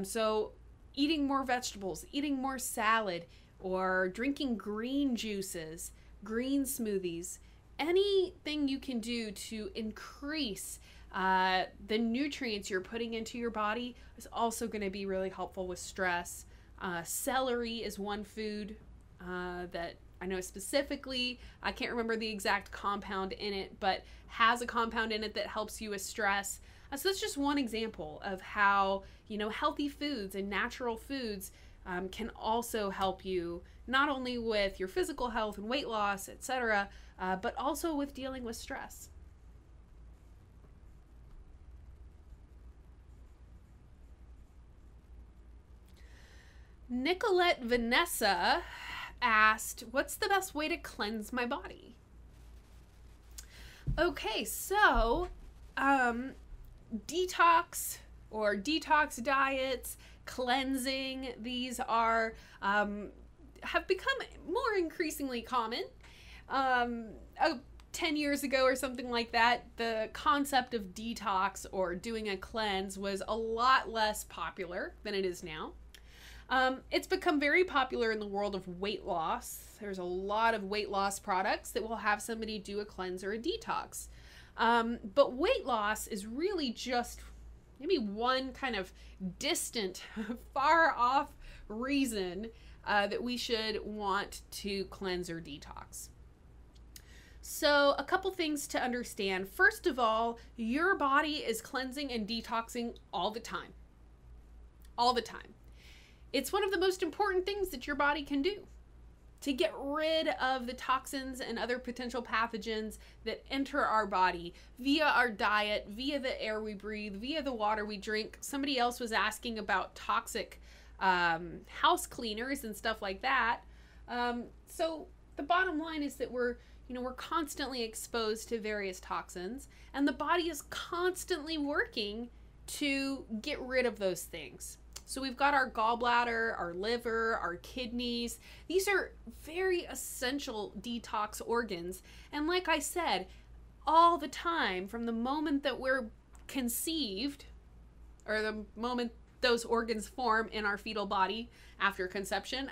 So eating more vegetables, eating more salad, or drinking green juices, green smoothies, anything you can do to increase the nutrients you're putting into your body is also going to be really helpful with stress. Celery is one food that I know specifically, I can't remember the exact compound in it, but has a compound in it that helps you with stress. So that's just one example of how, you know, healthy foods and natural foods can also help you not only with your physical health and weight loss, etc., but also with dealing with stress. Nicolette Vanessa asked, what's the best way to cleanse my body? Okay, so detox or detox diets, cleansing, these are have become more increasingly common. 10 years ago or something like that, the concept of detox or doing a cleanse was a lot less popular than it is now. It's become very popular in the world of weight loss. There's a lot of weight loss products that will have somebody do a cleanse or a detox. But weight loss is really just maybe one kind of distant, far off reason that we should want to cleanse or detox. So a couple things to understand. First of all, your body is cleansing and detoxing all the time. All the time. It's one of the most important things that your body can do to get rid of the toxins and other potential pathogens that enter our body via our diet, via the air we breathe, via the water we drink. Somebody else was asking about toxic house cleaners and stuff like that. So the bottom line is that we're constantly exposed to various toxins, and the body is constantly working to get rid of those things. So we've got our gallbladder, our liver, our kidneys. These are very essential detox organs. And like I said, all the time, from the moment that we're conceived, or the moment those organs form in our fetal body after conception,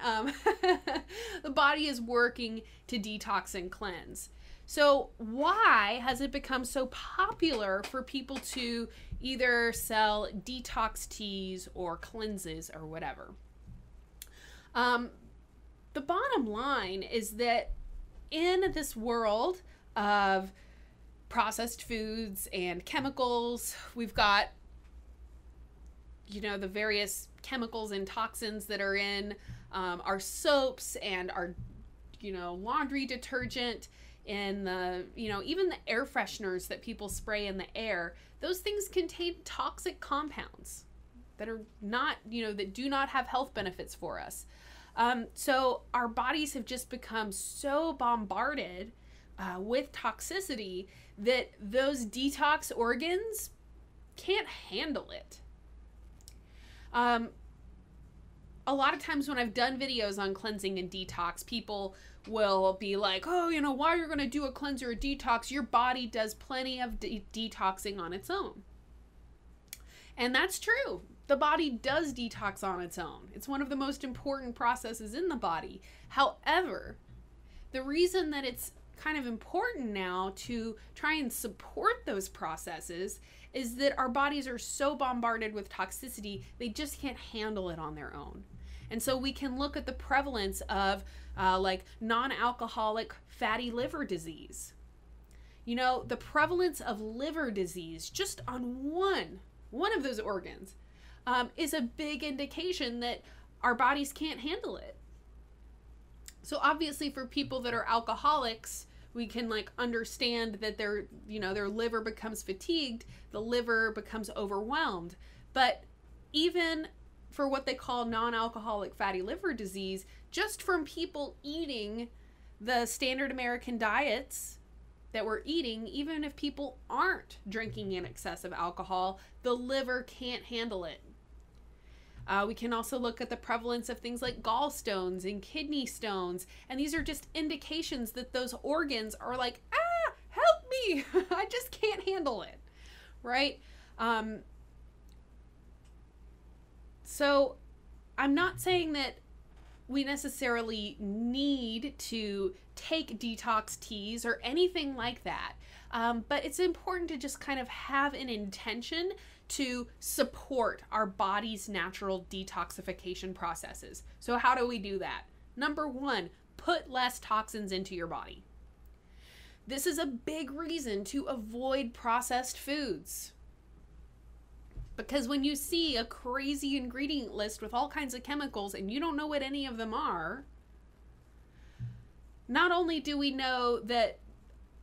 the body is working to detox and cleanse. So why has it become so popular for people to either sell detox teas or cleanses or whatever? The bottom line is that in this world of processed foods and chemicals, we've got, the various chemicals and toxins that are in our soaps and our, laundry detergent, and the, even the air fresheners that people spray in the air. Those things contain toxic compounds that are not, that do not have health benefits for us. So our bodies have just become so bombarded with toxicity that those detox organs can't handle it. A lot of times when I've done videos on cleansing and detox, people will be like, oh, why you're going to do a cleanse or a detox? Your body does plenty of detoxing on its own. And that's true. The body does detox on its own. It's one of the most important processes in the body. However, the reason that it's kind of important now to try and support those processes is that our bodies are so bombarded with toxicity, they just can't handle it on their own. And so we can look at the prevalence of like non-alcoholic fatty liver disease. The prevalence of liver disease just on one of those organs is a big indication that our bodies can't handle it. So obviously for people that are alcoholics, we can understand that their liver becomes fatigued, the liver becomes overwhelmed. But even for what they call non-alcoholic fatty liver disease, just from people eating the standard American diets that we're eating, even if people aren't drinking in excess of alcohol, the liver can't handle it. We can also look at the prevalence of things like gallstones and kidney stones. And these are just indications that those organs are like, help me. I just can't handle it. Right? So I'm not saying that we necessarily need to take detox teas or anything like that. But it's important to just kind of have an intention to support our body's natural detoxification processes. So how do we do that? Number one, put less toxins into your body. This is a big reason to avoid processed foods. Because when you see a crazy ingredient list with all kinds of chemicals and you don't know what any of them are, not only do we know that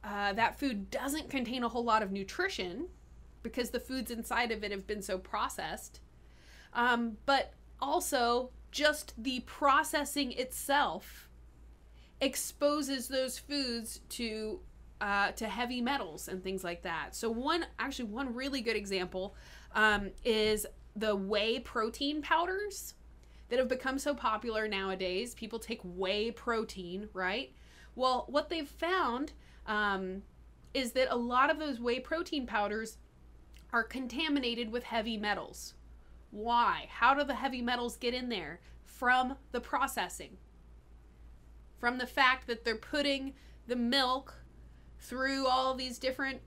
that food doesn't contain a whole lot of nutrition, because the foods inside of it have been so processed, but also just the processing itself exposes those foods to heavy metals and things like that. So one really good example is the whey protein powders that have become so popular nowadays. People take whey protein, right? Well, what they've found is that a lot of those whey protein powders are contaminated with heavy metals. Why? How do the heavy metals get in there? From the processing. From the fact that they're putting the milk through all these different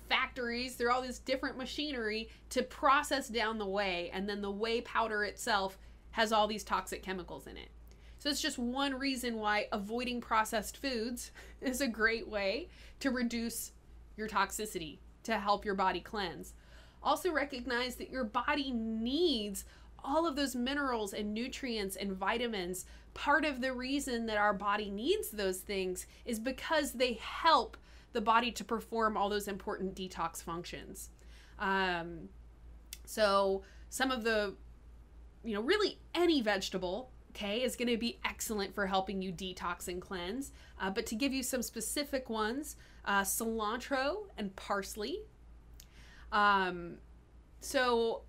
factories, through all this different machinery to process down the whey, and then the whey powder itself has all these toxic chemicals in it. So it's just one reason why avoiding processed foods is a great way to reduce your toxicity, to help your body cleanse. Also recognize that your body needs all of those minerals and nutrients and vitamins. Part of the reason that our body needs those things is because they help the body to perform all those important detox functions. So some of the, really any vegetable, okay, is going to be excellent for helping you detox and cleanse. But to give you some specific ones, cilantro and parsley. So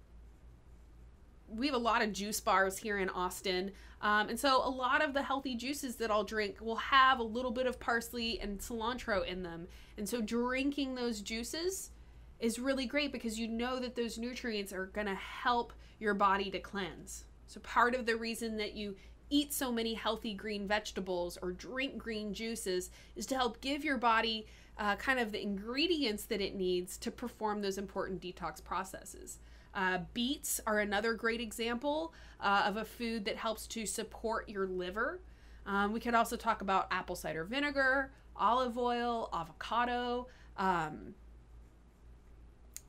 we have a lot of juice bars here in Austin. And so a lot of the healthy juices that I'll drink will have a little bit of parsley and cilantro in them. And so drinking those juices is really great because you know that those nutrients are going to help your body to cleanse. So part of the reason that you eat so many healthy green vegetables or drink green juices is to help give your body kind of the ingredients that it needs to perform those important detox processes. Beets are another great example of a food that helps to support your liver. We could also talk about apple cider vinegar, olive oil, avocado. I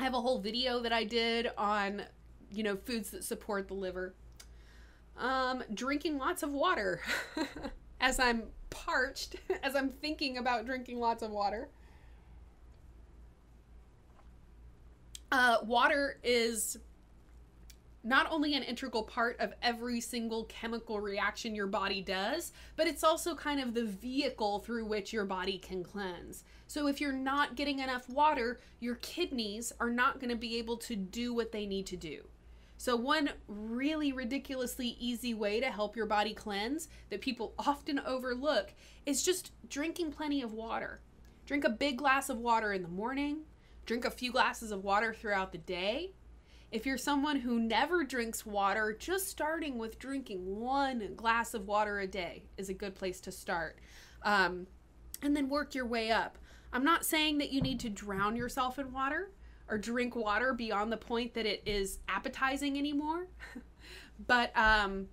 have a whole video that I did on, foods that support the liver. Drinking lots of water. As I'm parched, as I'm thinking about drinking lots of water. Water is not only an integral part of every single chemical reaction your body does, but it's also kind of the vehicle through which your body can cleanse. So if you're not getting enough water, your kidneys are not going to be able to do what they need to do. So one really ridiculously easy way to help your body cleanse that people often overlook is just drinking plenty of water. Drink a big glass of water in the morning. Drink a few glasses of water throughout the day. If you're someone who never drinks water, just starting with drinking 1 glass of water a day is a good place to start. And then work your way up. I'm not saying that you need to drown yourself in water or drink water beyond the point that it is appetizing anymore. But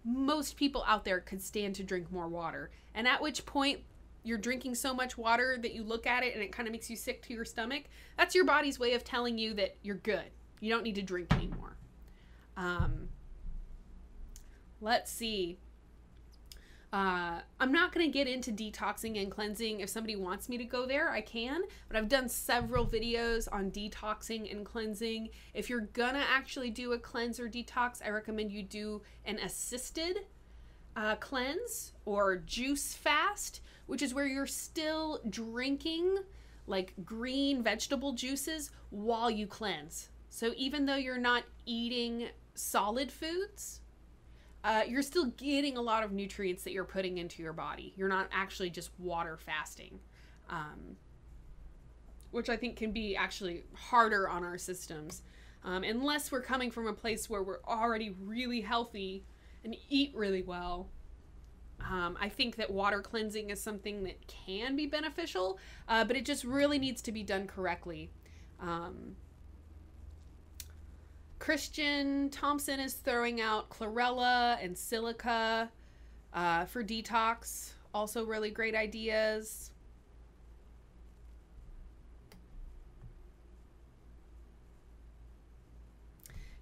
most people out there could stand to drink more water. And at which point you're drinking so much water that you look at it and it kind of makes you sick to your stomach. That's your body's way of telling you that you're good. You don't need to drink anymore. Let's see. I'm not going to get into detoxing and cleansing. If somebody wants me to go there, I can. But I've done several videos on detoxing and cleansing. If you're going to actually do a cleanse or detox, I recommend you do an assisted cleanse or juice fast, which is where you're still drinking like green vegetable juices while you cleanse. So even though you're not eating solid foods, you're still getting a lot of nutrients that you're putting into your body. You're not actually just water fasting, which I think can be actually harder on our systems. Unless we're coming from a place where we're already really healthy and eat really well. I think that water cleansing is something that can be beneficial, but it just really needs to be done correctly. Christian Thompson is throwing out chlorella and silica for detox. Also really great ideas.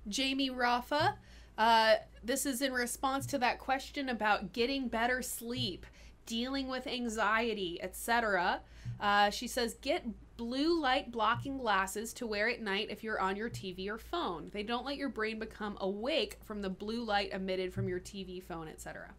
Jamie Rafa, this is in response to that question about getting better sleep, dealing with anxiety, etc. She says, get blue light blocking glasses to wear at night if you're on your TV or phone. They don't let your brain become awake from the blue light emitted from your TV, phone, etc.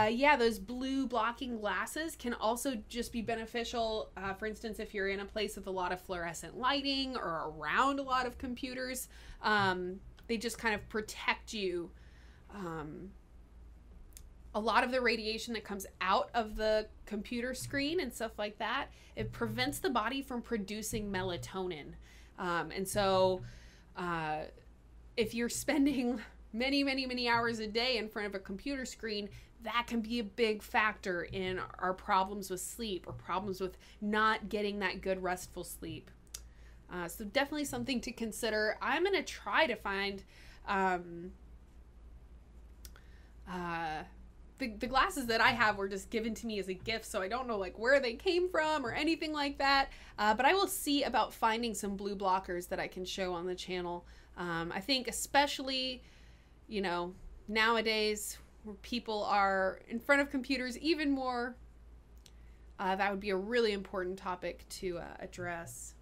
Yeah, those blue blocking glasses can also just be beneficial. For instance, if you're in a place with a lot of fluorescent lighting or around a lot of computers, they just kind of protect you. A lot of the radiation that comes out of the computer screen and stuff like that, it prevents the body from producing melatonin. And so if you're spending many hours a day in front of a computer screen, that can be a big factor in our problems with sleep or problems with not getting that good restful sleep. So definitely something to consider. I'm going to try to find the glasses that I have were just given to me as a gift, so I don't know like where they came from or anything like that. But I will see about finding some blue blockers that I can show on the channel. I think especially, you know, nowadays where people are in front of computers even more, that would be a really important topic to address.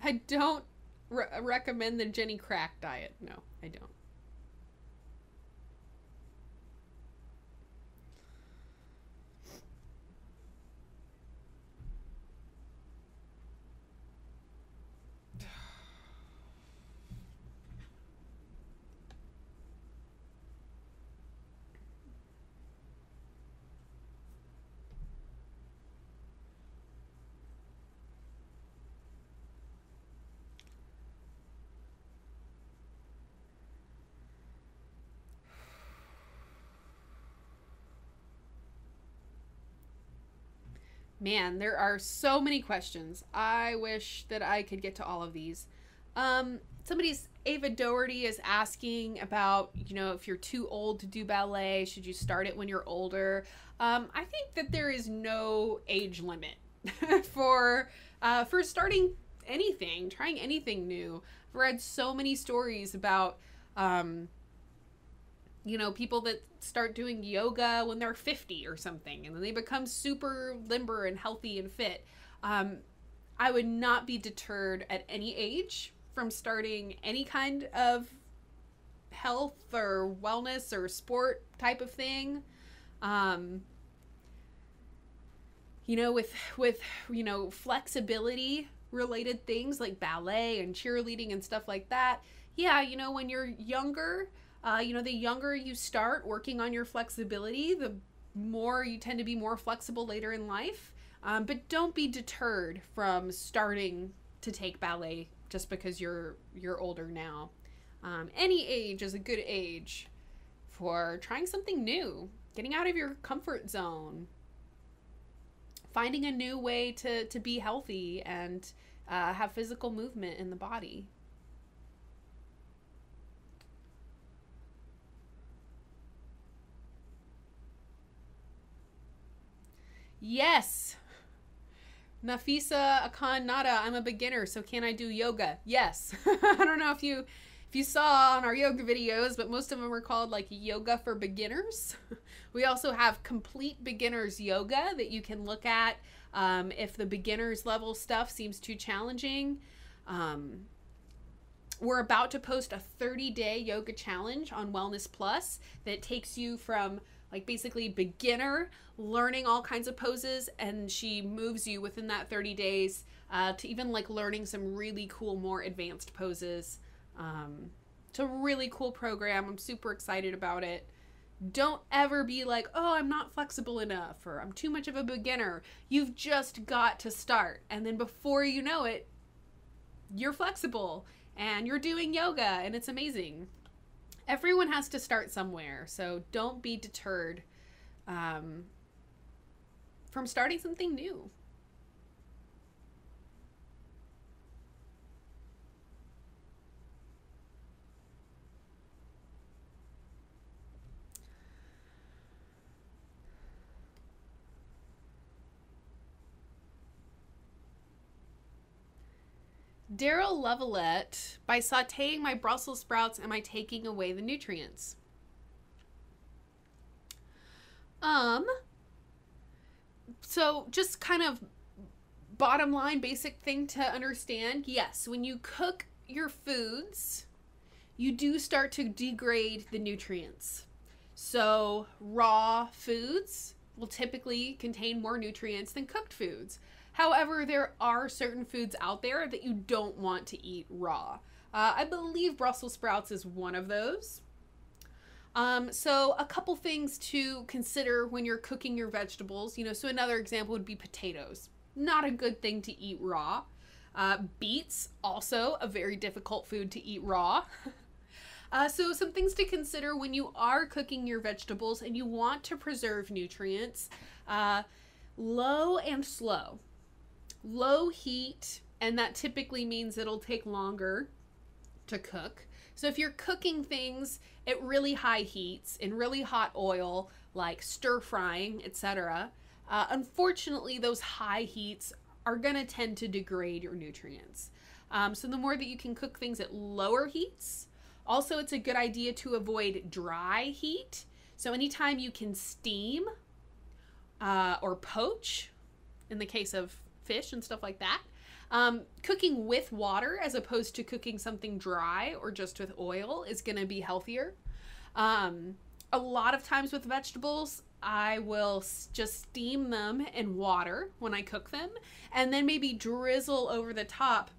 I don't recommend the Jenny Crack diet. No, I don't. Man, there are so many questions. I wish that I could get to all of these. Ava Doherty is asking about, you know, if you're too old to do ballet, should you start it when you're older? I think that there is no age limit for starting anything, trying anything new. I've read so many stories about, you know, people that start doing yoga when they're 50 or something, and then they become super limber and healthy and fit. I would not be deterred at any age from starting any kind of health or wellness or sport type of thing. You know, with you know, flexibility related things like ballet and cheerleading and stuff like that. Yeah, you know, when you're younger, you know, the younger you start working on your flexibility, the more you tend to be more flexible later in life. But don't be deterred from starting to take ballet just because you're older now. Any age is a good age for trying something new, getting out of your comfort zone, finding a new way to be healthy and have physical movement in the body. Yes. Nafisa Akan Nada, I'm a beginner, so can I do yoga? Yes. I don't know if you saw on our yoga videos, but most of them are called like yoga for beginners. We also have complete beginners yoga that you can look at if the beginners level stuff seems too challenging. We're about to post a 30-day yoga challenge on Wellness Plus that takes you from like basically beginner, learning all kinds of poses, and she moves you within that 30 days to even like learning some really cool, more advanced poses. It's a really cool program. I'm super excited about it. Don't ever be like, oh, I'm not flexible enough, or I'm too much of a beginner. You've just got to start. And then before you know it, you're flexible and you're doing yoga and it's amazing. Everyone has to start somewhere, so don't be deterred from starting something new. Daryl Levelette, by sauteing my Brussels sprouts, am I taking away the nutrients? So just kind of bottom line, basic thing to understand. Yes, when you cook your foods, you do start to degrade the nutrients. So raw foods will typically contain more nutrients than cooked foods. However, there are certain foods out there that you don't want to eat raw. I believe Brussels sprouts is one of those. So a couple things to consider when you're cooking your vegetables. You know, so another example would be potatoes. Not a good thing to eat raw. Beets, also a very difficult food to eat raw. So some things to consider when you are cooking your vegetables and you want to preserve nutrients. Low and slow. Low heat, and that typically means it'll take longer to cook. So if you're cooking things at really high heats in really hot oil, like stir frying, etc., unfortunately those high heats are going to tend to degrade your nutrients. So the more that you can cook things at lower heats. Also, it's a good idea to avoid dry heat. So anytime you can steam or poach, in the case of fish and stuff like that, cooking with water as opposed to cooking something dry or just with oil is going to be healthier. A lot of times with vegetables, I will just steam them in water when I cook them, and then maybe drizzle over the top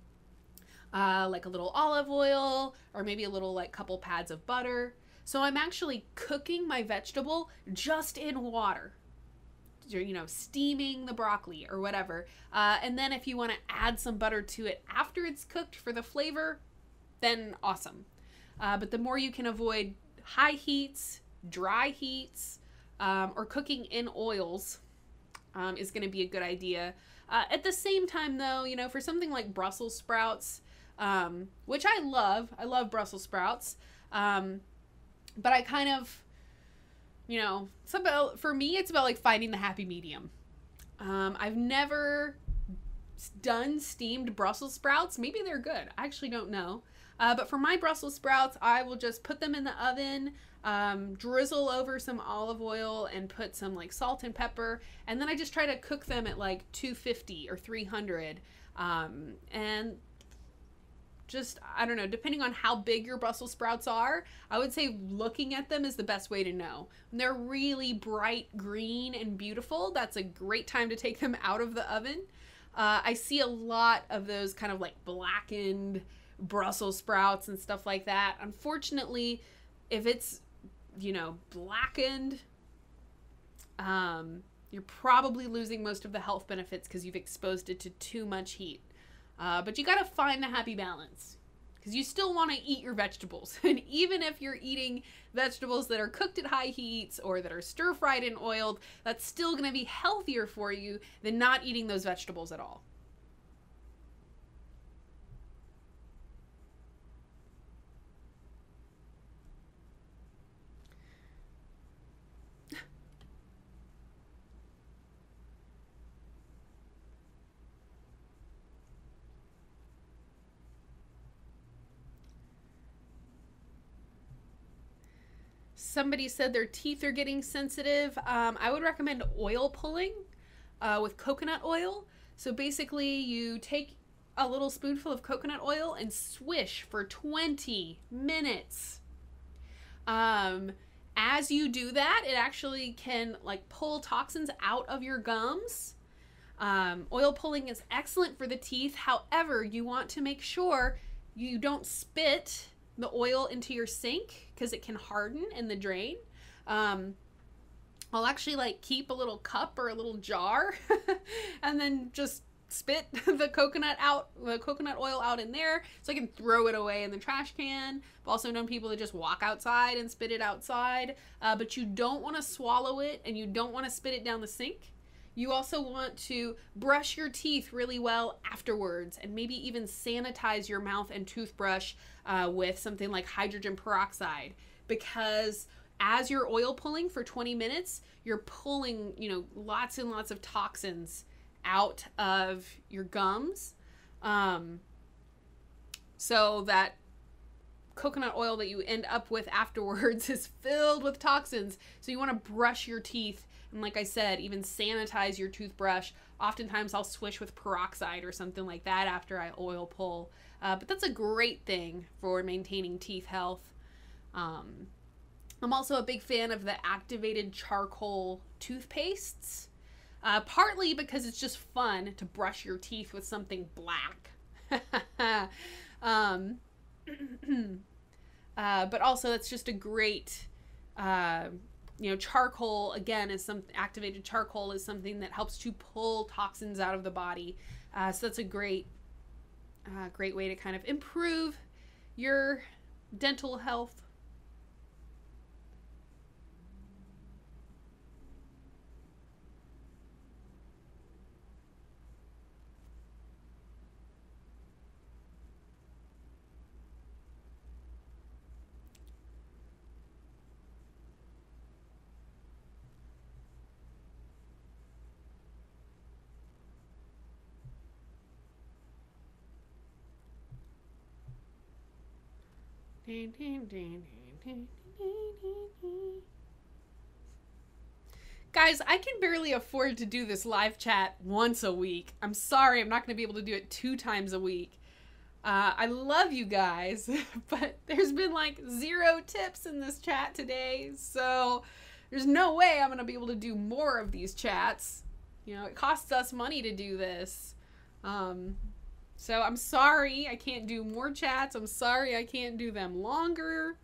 like a little olive oil or maybe a little like couple pads of butter. So I'm actually cooking my vegetable just in water, you know, steaming the broccoli or whatever. And then if you want to add some butter to it after it's cooked for the flavor, then awesome. But the more you can avoid high heats, dry heats, or cooking in oils is going to be a good idea. At the same time, though, you know, for something like Brussels sprouts, which I love Brussels sprouts, but I kind of, you know, for me, it's about like finding the happy medium. I've never done steamed Brussels sprouts. Maybe they're good. I actually don't know. But for my Brussels sprouts, I will just put them in the oven, drizzle over some olive oil and put some like salt and pepper. And then I just try to cook them at like 250 or 300. And just, I don't know, depending on how big your Brussels sprouts are, I would say looking at them is the best way to know. When they're really bright green and beautiful, that's a great time to take them out of the oven. I see a lot of those kind of like blackened Brussels sprouts and stuff like that. Unfortunately, if it's, you know, blackened, you're probably losing most of the health benefits because you've exposed it to too much heat. But you got to find the happy balance, because you still want to eat your vegetables. And even if you're eating vegetables that are cooked at high heats or that are stir fried and oiled, that's still going to be healthier for you than not eating those vegetables at all. Somebody said their teeth are getting sensitive. I would recommend oil pulling with coconut oil. So basically you take a little spoonful of coconut oil and swish for 20 minutes. As you do that, it actually can like pull toxins out of your gums. Oil pulling is excellent for the teeth. However, you want to make sure you don't spit the oil into your sink because it can harden in the drain. I'll actually like keep a little cup or a little jar and then just spit the coconut oil out in there so I can throw it away in the trash can. I've also known people that just walk outside and spit it outside, but you don't want to swallow it and you don't want to spit it down the sink. You also want to brush your teeth really well afterwards and maybe even sanitize your mouth and toothbrush with something like hydrogen peroxide, because as you're oil pulling for 20 minutes, you're pulling, you know, lots and lots of toxins out of your gums. So that coconut oil that you end up with afterwards is filled with toxins. So you want to brush your teeth. And like I said, even sanitize your toothbrush. Oftentimes I'll swish with peroxide or something like that after I oil pull. But that's a great thing for maintaining teeth health. I'm also a big fan of the activated charcoal toothpastes. Partly because it's just fun to brush your teeth with something black. But also it's just a great... you know, charcoal, again, activated charcoal is something that helps to pull toxins out of the body. So that's a great way to kind of improve your dental health. Guys, I can barely afford to do this live chat once a week. I'm sorry, I'm not going to be able to do it 2 times a week. I love you guys, but there's been like 0 tips in this chat today, so there's no way I'm going to be able to do more of these chats. You know, it costs us money to do this. So I'm sorry I can't do more chats. I'm sorry I can't do them longer.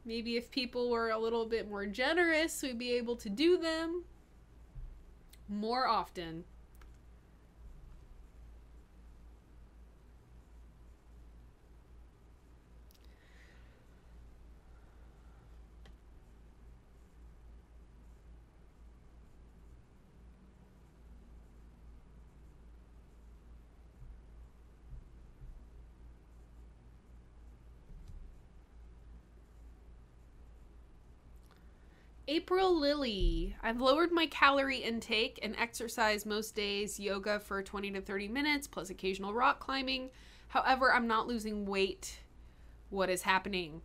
Maybe if people were a little bit more generous, we'd be able to do them more often. April Lily, I've lowered my calorie intake and exercise most days, yoga for 20 to 30 minutes, plus occasional rock climbing. However, I'm not losing weight. What is happening?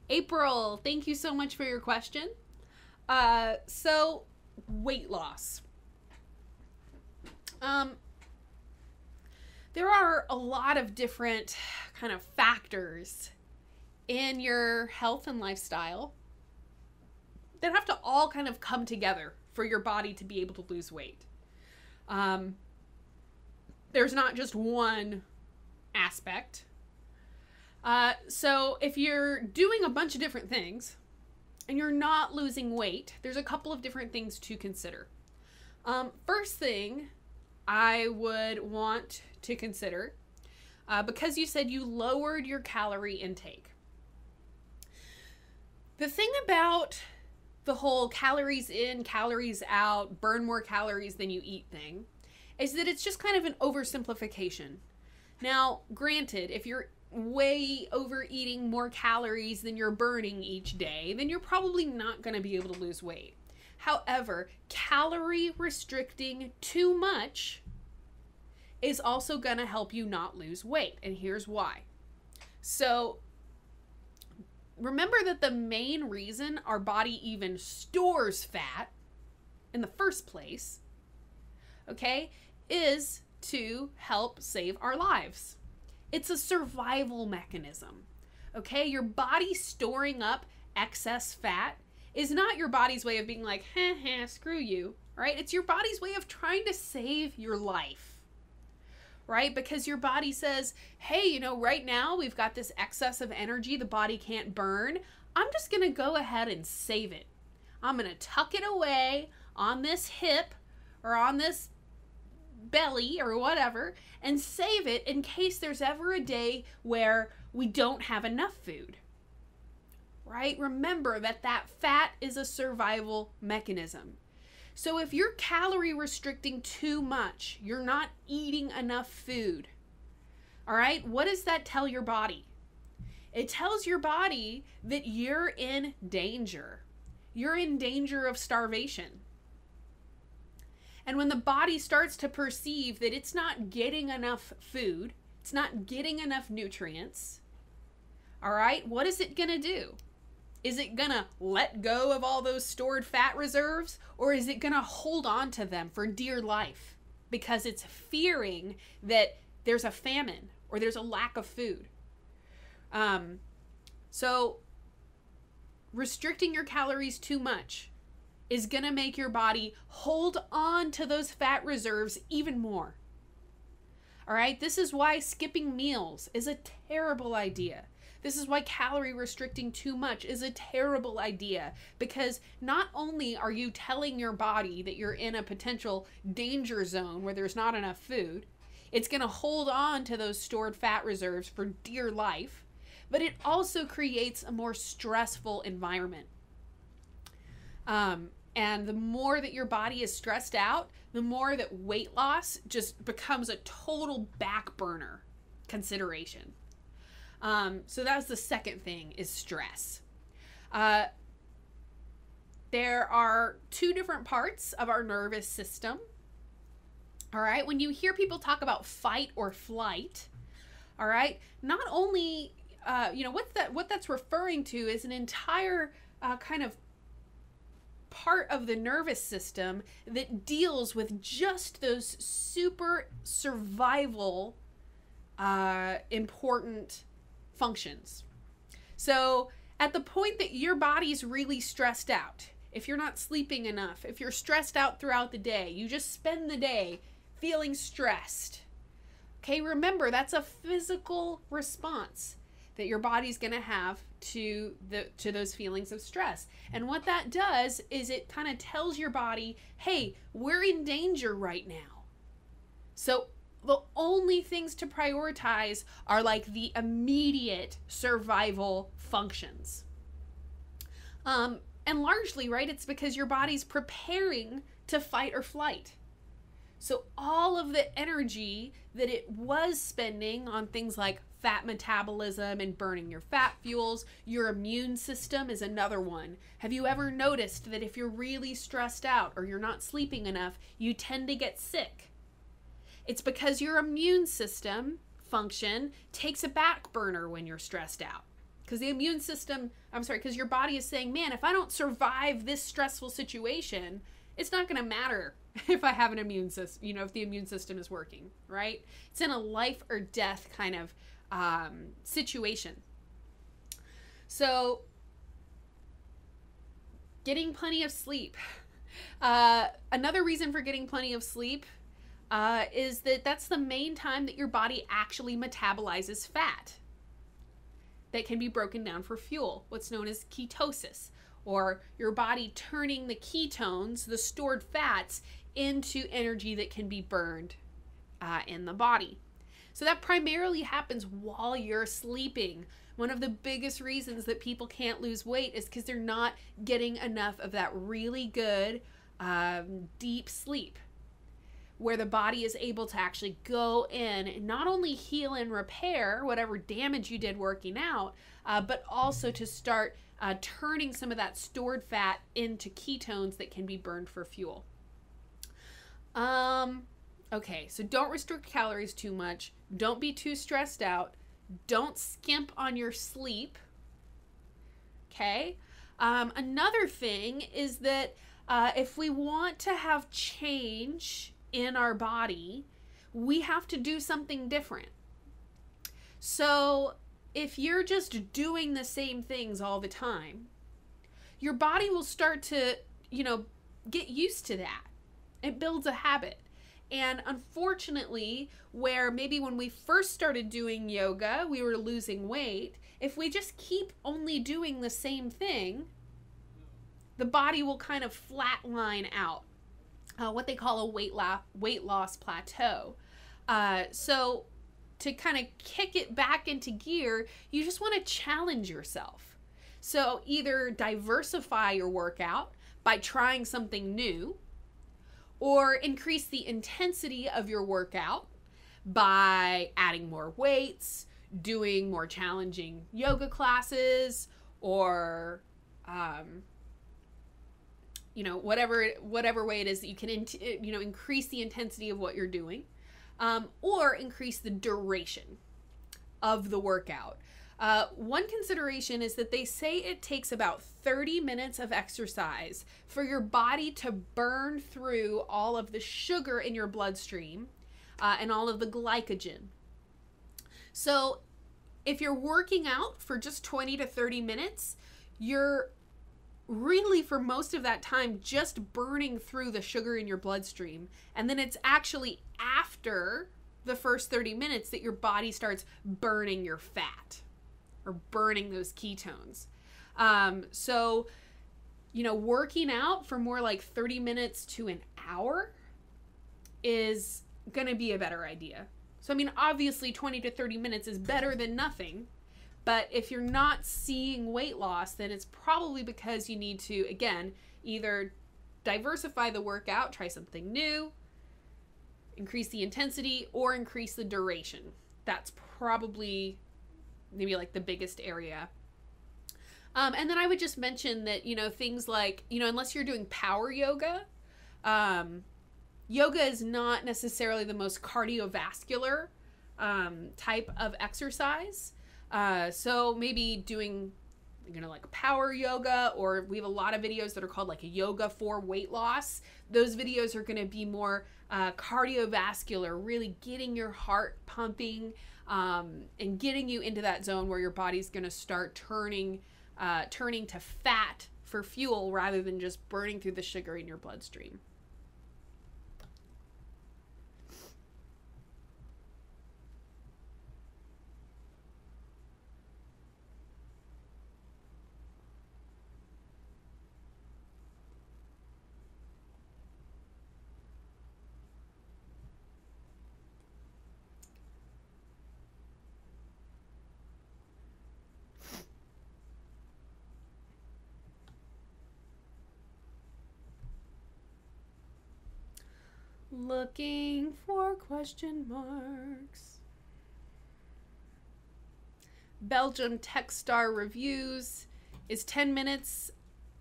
April, thank you so much for your question. So weight loss. There are a lot of different kind of factors in your health and lifestyle that have to all kind of come together for your body to be able to lose weight. There's not just one aspect. So if you're doing a bunch of different things and you're not losing weight, there's a couple of different things to consider. First thing I would want to consider, because you said you lowered your calorie intake. The thing about the whole calories in, calories out, burn more calories than you eat thing is that it's just kind of an oversimplification. Now, granted, if you're way overeating more calories than you're burning each day, then you're probably not going to be able to lose weight. However, calorie restricting too much is also going to help you not lose weight. And here's why. So remember that the main reason our body even stores fat in the first place, okay, is to help save our lives. It's a survival mechanism, okay? Your body storing up excess fat is not your body's way of being like, screw you, right? It's your body's way of trying to save your life, right? Because your body says, hey, you know, right now we've got this excess of energy the body can't burn. I'm just going to go ahead and save it. I'm going to tuck it away on this hip or on this belly or whatever and save it in case there's ever a day where we don't have enough food, right? Remember that that fat is a survival mechanism. So if you're calorie restricting too much, you're not eating enough food, all right? What does that tell your body? It tells your body that you're in danger. You're in danger of starvation. And when the body starts to perceive that it's not getting enough food, it's not getting enough nutrients, all right, what is it going to do? Is it going to let go of all those stored fat reserves, or is it going to hold on to them for dear life because it's fearing that there's a famine or there's a lack of food? So restricting your calories too much is going to make your body hold on to those fat reserves even more. All right, this is why skipping meals is a terrible idea. This is why calorie restricting too much is a terrible idea, because not only are you telling your body that you're in a potential danger zone where there's not enough food, it's going to hold on to those stored fat reserves for dear life, but it also creates a more stressful environment. And the more that your body is stressed out, the more that weight loss just becomes a total back burner consideration. So that's the second thing, is stress. There are 2 different parts of our nervous system. All right. When you hear people talk about fight or flight, All right. Not only, what that's referring to is an entire kind of part of the nervous system that deals with just those super survival important functions. So at the point that your body's really stressed out, if you're not sleeping enough, if you're stressed out throughout the day, you just spend the day feeling stressed. Okay, remember, that's a physical response that your body's going to have to those feelings of stress. And what that does is it kind of tells your body, hey, we're in danger right now. So the only things to prioritize are like the immediate survival functions. And largely, right, it's because your body's preparing to fight or flight. So all of the energy that it was spending on things like fat metabolism and burning your fat fuels, your immune system is another one. Have you ever noticed that if you're really stressed out or you're not sleeping enough, you tend to get sick? It's because your immune system function takes a back burner when you're stressed out. Because because your body is saying, man, if I don't survive this stressful situation, it's not going to matter if I have an immune system, if the immune system is working, right? It's in a life or death kind of situation. So getting plenty of sleep. Another reason for getting plenty of sleep is that that's the main time that your body actually metabolizes fat that can be broken down for fuel, what's known as ketosis, or your body turning the ketones, the stored fats, into energy that can be burned in the body. So that primarily happens while you're sleeping. One of the biggest reasons that people can't lose weight is because they're not getting enough of that really good deep sleep, where the body is able to actually go in and not only heal and repair whatever damage you did working out, but also to start turning some of that stored fat into ketones that can be burned for fuel. Okay, so don't restrict calories too much. Don't be too stressed out. Don't skimp on your sleep. Okay? Another thing is that if we want to have change in our body, we have to do something different. So if you're just doing the same things all the time, your body will start to, get used to that. It builds a habit. And unfortunately, where maybe when we first started doing yoga, we were losing weight, if we just keep only doing the same thing, the body will kind of flatline out. What they call a weight loss plateau. So to kind of kick it back into gear, you just want to challenge yourself. So either diversify your workout by trying something new, or increase the intensity of your workout by adding more weights, doing more challenging yoga classes, or whatever way it is that you can increase the intensity of what you're doing, or increase the duration of the workout. One consideration is that they say it takes about 30 minutes of exercise for your body to burn through all of the sugar in your bloodstream and all of the glycogen. So if you're working out for just 20 to 30 minutes, you're really, for most of that time, just burning through the sugar in your bloodstream. And then it's actually after the first 30 minutes that your body starts burning your fat or burning those ketones. So, working out for more like 30 minutes to an hour is going to be a better idea. So, obviously 20 to 30 minutes is better than nothing. But if you're not seeing weight loss, then it's probably because you need to, again, either diversify the workout, try something new, increase the intensity, or increase the duration. That's probably maybe like the biggest area. And then I would just mention that, things like, unless you're doing power yoga, yoga is not necessarily the most cardiovascular type of exercise. So maybe doing, like power yoga, or we have a lot of videos that are called like a yoga for weight loss. Those videos are going to be more cardiovascular, really getting your heart pumping, and getting you into that zone where your body's going to start turning to fat for fuel rather than just burning through the sugar in your bloodstream. Looking for question marks. Belgium Techstar reviews, is 10 minutes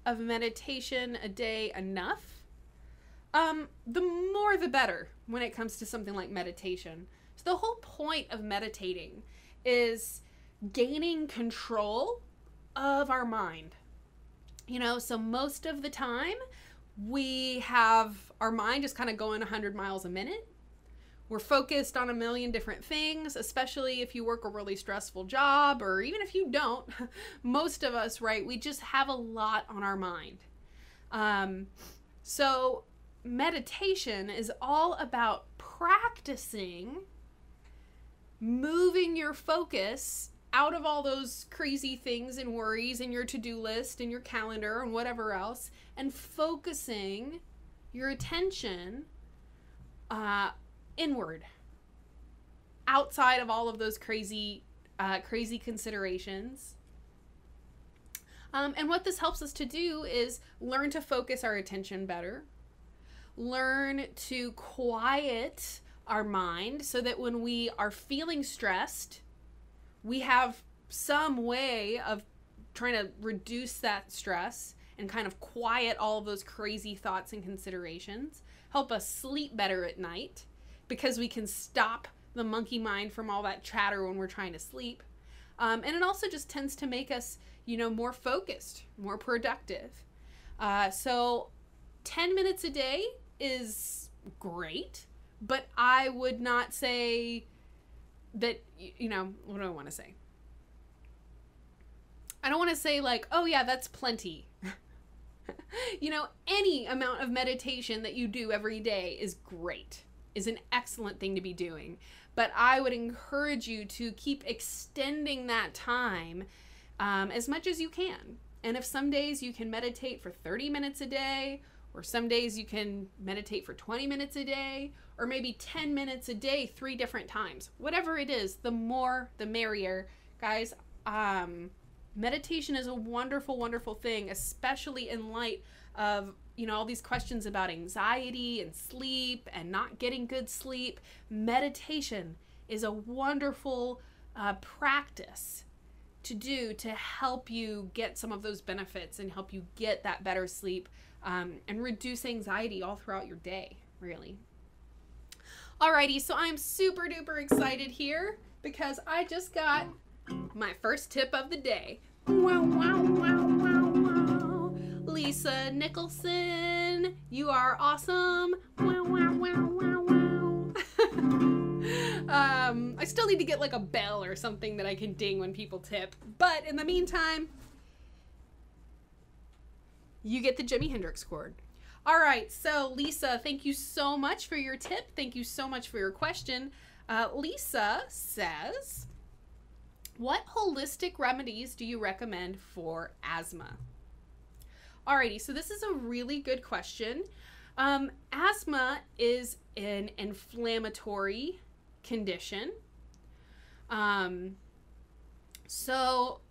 of meditation a day enough? The more the better when it comes to something like meditation. So the whole point of meditating is gaining control of our mind. So most of the time we have our mind just kind of going 100 miles a minute. We're focused on a million different things, especially if you work a really stressful job, or even if you don't. Most of us, right, we just have a lot on our mind. So meditation is all about practicing moving your focus out of all those crazy things and worries in your to-do list and your calendar and whatever else, and focusing your attention inward, outside of all of those crazy considerations. And what this helps us to do is learn to focus our attention better, learn to quiet our mind so that when we are feeling stressed, we have some way of trying to reduce that stress and kind of quiet all of those crazy thoughts and considerations, help us sleep better at night because we can stop the monkey mind from all that chatter when we're trying to sleep. And it also just tends to make us, more focused, more productive. So 10 minutes a day is great, but I would not say that, what do I want to say? I don't want to say like, oh yeah, that's plenty. Any amount of meditation that you do every day is great, is an excellent thing to be doing. But I would encourage you to keep extending that time as much as you can. And if some days you can meditate for 30 minutes a day, or some days you can meditate for 20 minutes a day, or maybe 10 minutes a day, 3 different times. Whatever it is, the more, the merrier. Guys, meditation is a wonderful, wonderful thing, especially in light of, all these questions about anxiety and sleep and not getting good sleep. Meditation is a wonderful practice to do to help you get some of those benefits and help you get that better sleep and reduce anxiety all throughout your day, really. Alrighty, so I'm super duper excited here because I just got my first tip of the day. Wow, wow, wow, wow, wow. Lisa Nicholson, you are awesome. Wow, wow, wow, wow, wow. I still need to get like a bell or something that I can ding when people tip. But in the meantime, you get the Jimi Hendrix chord. All right, so Lisa, thank you so much for your tip. Thank you so much for your question. Lisa says, what holistic remedies do you recommend for asthma? Alrighty, so this is a really good question. Asthma is an inflammatory condition. So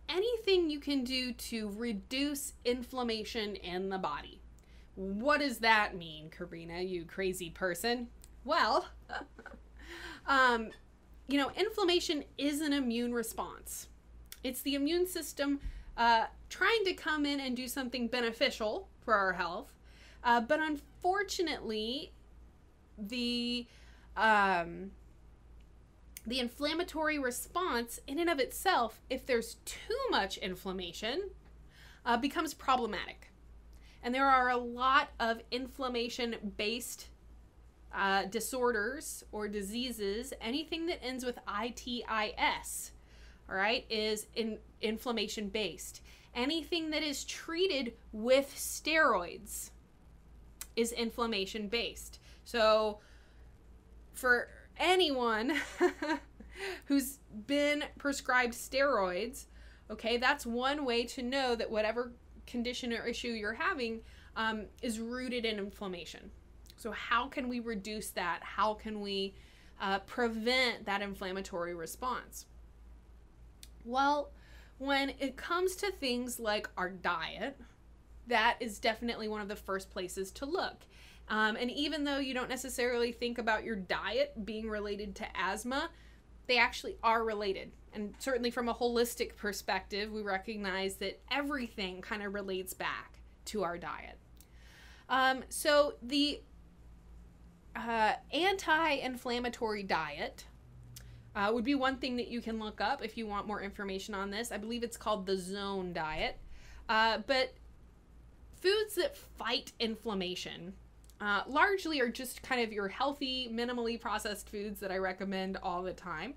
anything you can do to reduce inflammation in the body. What does that mean, Karina, you crazy person? Well, inflammation is an immune response. It's the immune system trying to come in and do something beneficial for our health. But unfortunately, the the inflammatory response in and of itself, if there's too much inflammation, becomes problematic. And there are a lot of inflammation-based disorders or diseases. Anything that ends with ITIS, all right, is inflammation-based. Anything that is treated with steroids is inflammation-based. So for anyone who's been prescribed steroids, okay, that's one way to know that whatever condition or issue you're having is rooted in inflammation. So how can we reduce that? How can we prevent that inflammatory response? Well, when it comes to things like our diet, that is definitely one of the first places to look. And even though you don't necessarily think about your diet being related to asthma, they actually are related. And certainly from a holistic perspective, we recognize that everything kind of relates back to our diet. So the anti-inflammatory diet would be one thing that you can look up if you want more information on this. I believe it's called the Zone diet. But foods that fight inflammation largely are just kind of your healthy, minimally processed foods that I recommend all the time.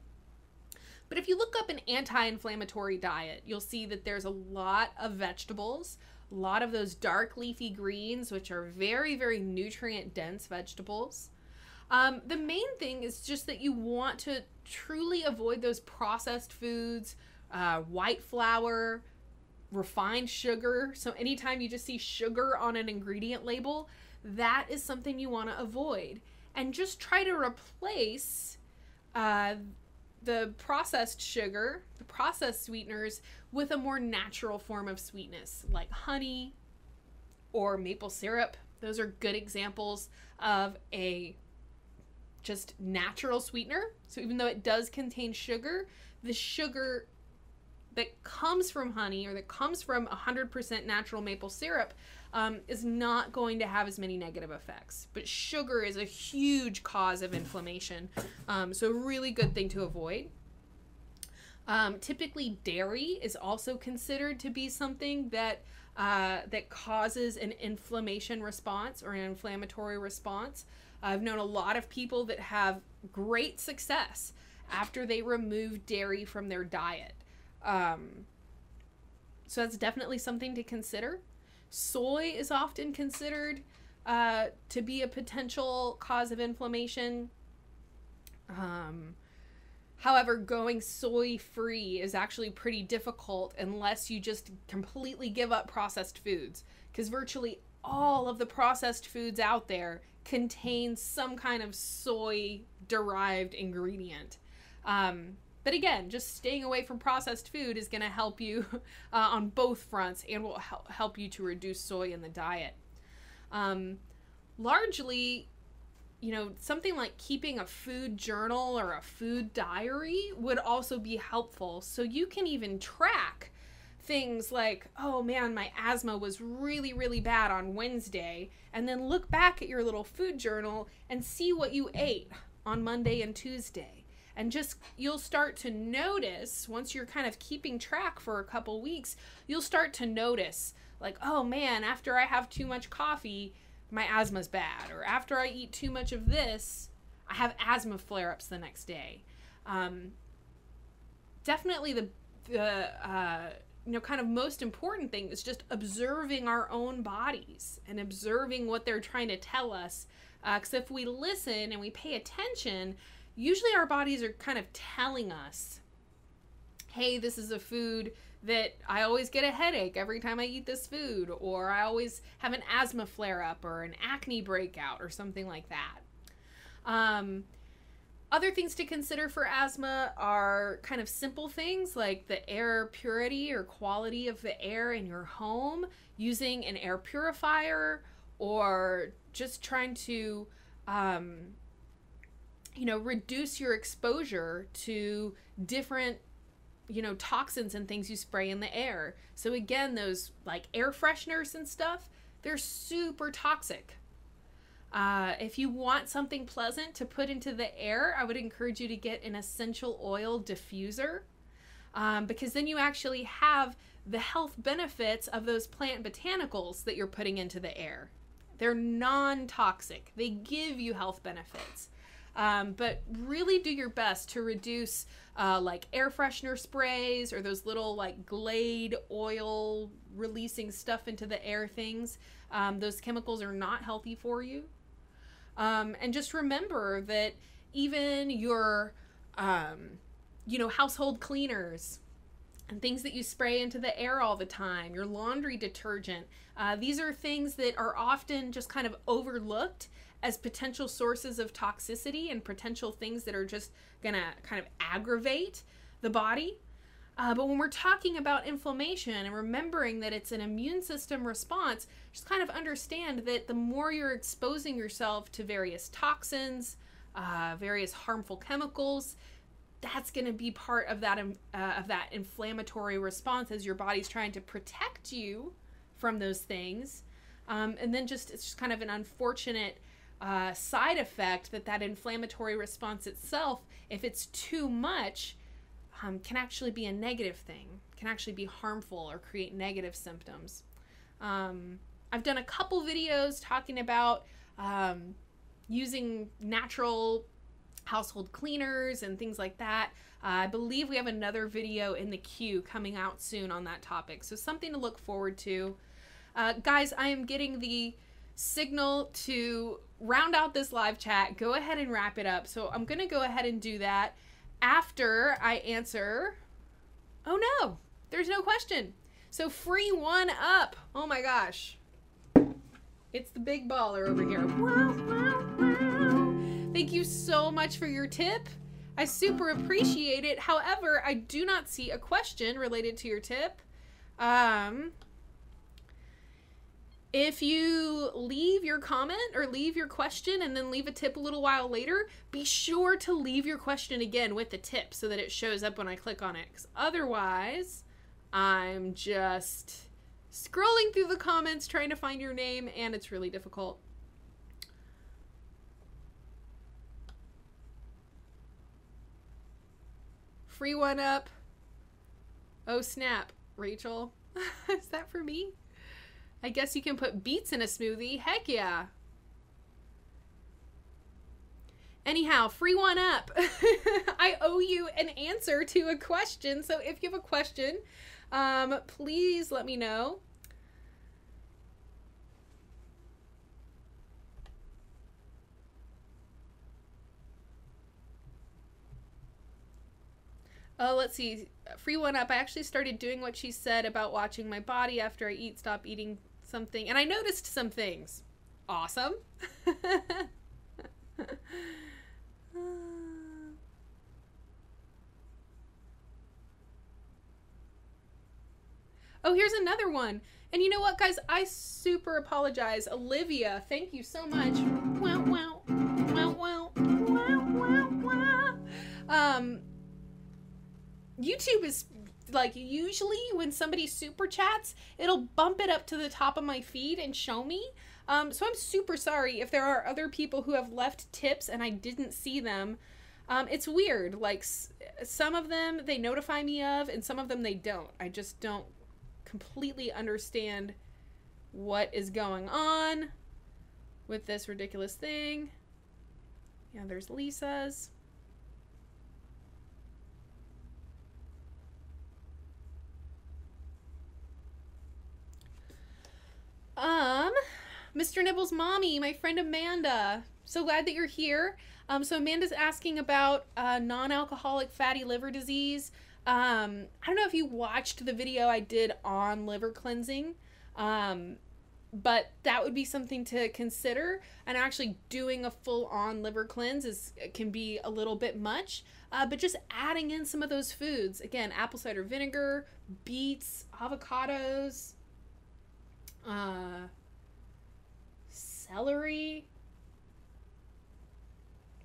But if you look up an anti-inflammatory diet, you'll see that there's a lot of vegetables, a lot of those dark leafy greens, which are very, very nutrient-dense vegetables. The main thing is just that you want to truly avoid those processed foods, white flour, refined sugar. So anytime you just see sugar on an ingredient label, that is something you want to avoid. And just try to replace the processed sugar, the processed sweeteners, with a more natural form of sweetness, like honey or maple syrup. Those are good examples of a just natural sweetener. So even though it does contain sugar, the sugar that comes from honey or that comes from 100% natural maple syrup is not going to have as many negative effects. But sugar is a huge cause of inflammation, so a really good thing to avoid. Typically, dairy is also considered to be something that that causes an inflammation response or an inflammatory response. I've known a lot of people that have great success after they remove dairy from their diet. So that's definitely something to consider. Soy is often considered to be a potential cause of inflammation. However, going soy-free is actually pretty difficult unless you just completely give up processed foods, because virtually all of the processed foods out there contain some kind of soy-derived ingredient. But again, just staying away from processed food is going to help you on both fronts and will help you to reduce soy in the diet. Largely, you know, something like keeping a food journal or a food diary would also be helpful. So you can even track things like, oh man, my asthma was really, really bad on Wednesday, and then look back at your little food journal and see what you ate on Monday and Tuesday. And just, you'll start to notice, once you're kind of keeping track for a couple weeks, you'll start to notice, like, oh man, after I have too much coffee, my asthma's bad. Or after I eat too much of this, I have asthma flare-ups the next day. Definitely the you know, kind of most important thing is just observing our own bodies and observing what they're trying to tell us. Because if we listen and we pay attention, usually our bodies are kind of telling us, hey, this is a food that I always get a headache every time I eat this food, or I always have an asthma flare-up or an acne breakout or something like that. Other things to consider for asthma are kind of simple things like the air purity or quality of the air in your home, using an air purifier, or just trying to you know, reduce your exposure to different, you know, toxins and things you spray in the air. So again, those like air fresheners and stuff, they're super toxic. If you want something pleasant to put into the air, I would encourage you to get an essential oil diffuser, because then you actually have the health benefits of those plant botanicals that you're putting into the air. They're non-toxic. They give you health benefits. But really do your best to reduce like air freshener sprays or those little like Glade oil releasing stuff into the air things. Those chemicals are not healthy for you. And just remember that even your, household cleaners and things that you spray into the air all the time, your laundry detergent, these are things that are often just kind of overlooked as potential sources of toxicity and potential things that are just gonna kind of aggravate the body. But when we're talking about inflammation and remembering that it's an immune system response, just kind of understand that the more you're exposing yourself to various toxins, various harmful chemicals, that's going to be part of that inflammatory response as your body's trying to protect you from those things. And then it's just kind of an unfortunate side effect that inflammatory response itself, if it's too much, can actually be a negative thing, can actually be harmful or create negative symptoms. I've done a couple videos talking about using natural household cleaners and things like that. I believe we have another video in the queue coming out soon on that topic, so something to look forward to. Guys, I am getting the signal to round out this live chat. Go ahead and wrap it up, so I'm gonna go ahead and do that after I answer. Oh no, there's no question. So free one up. Oh my gosh. It's the big baller over here. Wow, wow, wow. Thank you so much for your tip. I super appreciate it. However, I do not see a question related to your tip. If you leave your comment or leave your question and then leave a tip a little while later, be sure to leave your question again with the tip so that it shows up when I click on it. 'Cause otherwise, I'm just scrolling through the comments trying to find your name and it's really difficult. Free one up. Oh snap, Rachel. Is that for me? I guess you can put beets in a smoothie. Heck yeah. Anyhow, free one up. I owe you an answer to a question. So if you have a question, please let me know. Oh, let's see. Free one up. I actually started doing what she said about watching my body after I stop eating something. And I noticed some things. Awesome. Oh, here's another one. And you know what, guys? I super apologize. Olivia, thank you so much. Wow, wow. Wow, wow. Wow, wow, wow. YouTube is like, usually when somebody super chats, it'll bump it up to the top of my feed and show me. So I'm super sorry if there are other people who have left tips and I didn't see them. It's weird. Like some of them they notify me of and some of them they don't. I just don't completely understand what is going on with this ridiculous thing. Yeah, there's Lisa's. Mr. Nibble's mommy, my friend Amanda. So glad that you're here. So Amanda's asking about non-alcoholic fatty liver disease. I don't know if you watched the video I did on liver cleansing, but that would be something to consider. And actually doing a full-on liver cleanse can be a little bit much, but just adding in some of those foods. Again, apple cider vinegar, beets, avocados, celery,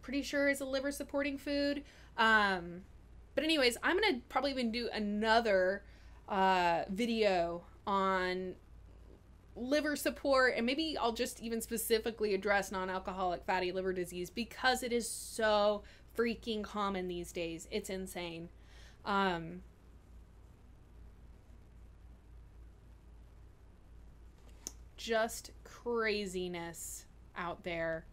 pretty sure is a liver supporting food. But anyways, I'm gonna probably even do another video on liver support, and maybe I'll just even specifically address non-alcoholic fatty liver disease because it is so freaking common these days. It's insane. Just craziness out there.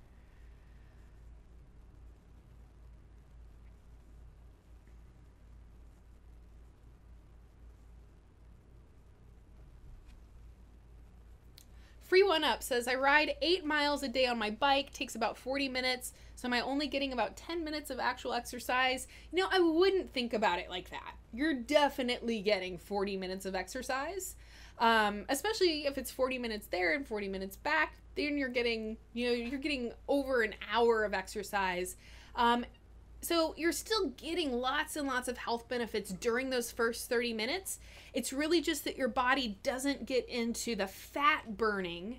Free One Up says, I ride 8 miles a day on my bike, takes about 40 minutes, so am I only getting about 10 minutes of actual exercise? You know, I wouldn't think about it like that. You're definitely getting 40 minutes of exercise, especially if it's 40 minutes there and 40 minutes back. Then you're getting, you know, you're getting over an hour of exercise. So you're still getting lots and lots of health benefits during those first 30 minutes. It's really just that your body doesn't get into the fat burning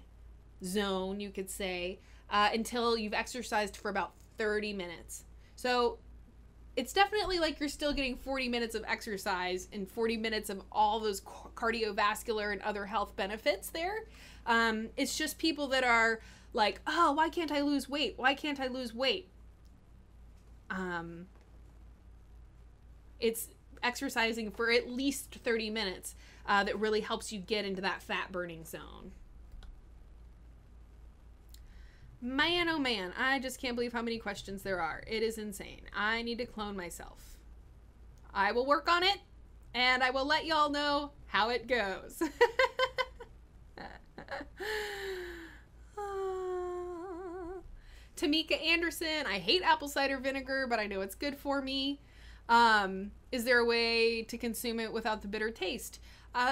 zone, you could say, until you've exercised for about 30 minutes. So it's definitely like you're still getting 40 minutes of exercise and 40 minutes of all those cardiovascular and other health benefits there. It's just people that are like, oh, why can't I lose weight? Why can't I lose weight? It's exercising for at least 30 minutes that really helps you get into that fat burning zone. Man, oh man, I just can't believe how many questions there are. It is insane. I need to clone myself. I will work on it, and I will let y'all know how it goes. Tamika Anderson, I hate apple cider vinegar, but I know it's good for me. Is there a way to consume it without the bitter taste?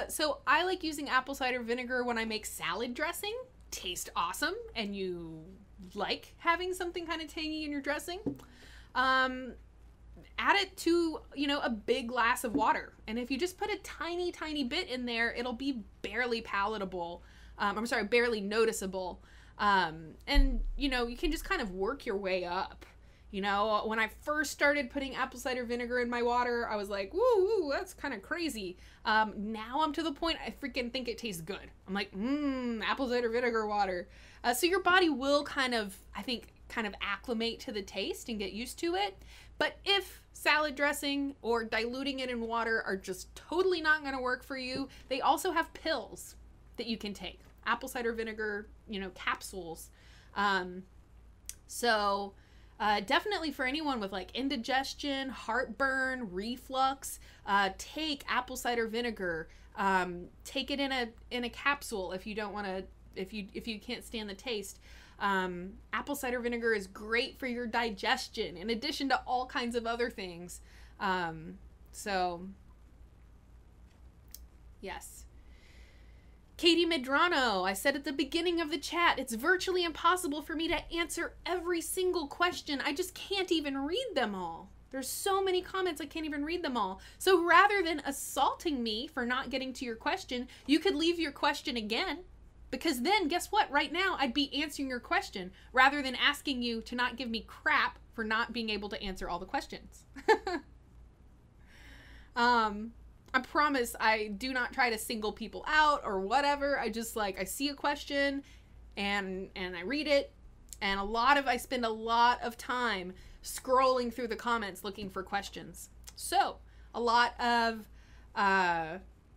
So I like using apple cider vinegar when I make salad dressing. Tastes awesome, and you like having something kind of tangy in your dressing. Add it to, you know, a big glass of water. And if you just put a tiny, tiny bit in there, it'll be barely palatable. Barely noticeable. And, you know, you can just kind of work your way up. You know, when I first started putting apple cider vinegar in my water, I was like, woo, that's kind of crazy. Now I'm to the point I freaking think it tastes good. I'm like, apple cider vinegar water. So your body will kind of acclimate to the taste and get used to it. But if salad dressing or diluting it in water are just totally not going to work for you, they also have pills that you can take. Apple cider vinegar, you know, capsules. Definitely for anyone with like indigestion, heartburn, reflux, take apple cider vinegar. Take it in a capsule if you don't want to, if you can't stand the taste. Apple cider vinegar is great for your digestion in addition to all kinds of other things. Yes. Katie Medrano, I said at the beginning of the chat, it's virtually impossible for me to answer every single question. I just can't even read them all. There's so many comments, I can't even read them all. So rather than assaulting me for not getting to your question, you could leave your question again. Because then, guess what? Right now, I'd be answering your question rather than asking you to not give me crap for not being able to answer all the questions. I promise I do not try to single people out or whatever. I just I see a question and I read it, and I spend a lot of time scrolling through the comments looking for questions. So a lot of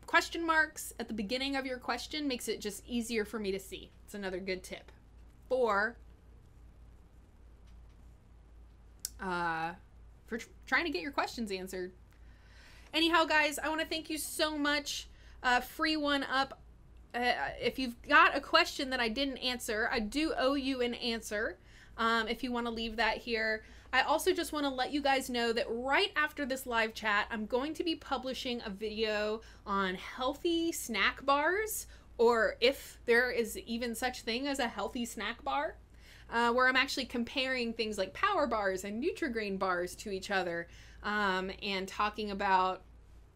question marks at the beginning of your question makes it just easier for me to see. It's another good tip for trying to get your questions answered. Anyhow, guys, I want to thank you so much. Free One Up. If you've got a question that I didn't answer, I do owe you an answer. If you want to leave that here. I also just want to let you guys know that right after this live chat, I'm going to be publishing a video on healthy snack bars, or if there is even such thing as a healthy snack bar, where I'm actually comparing things like power bars and Nutri-Grain bars to each other. And talking about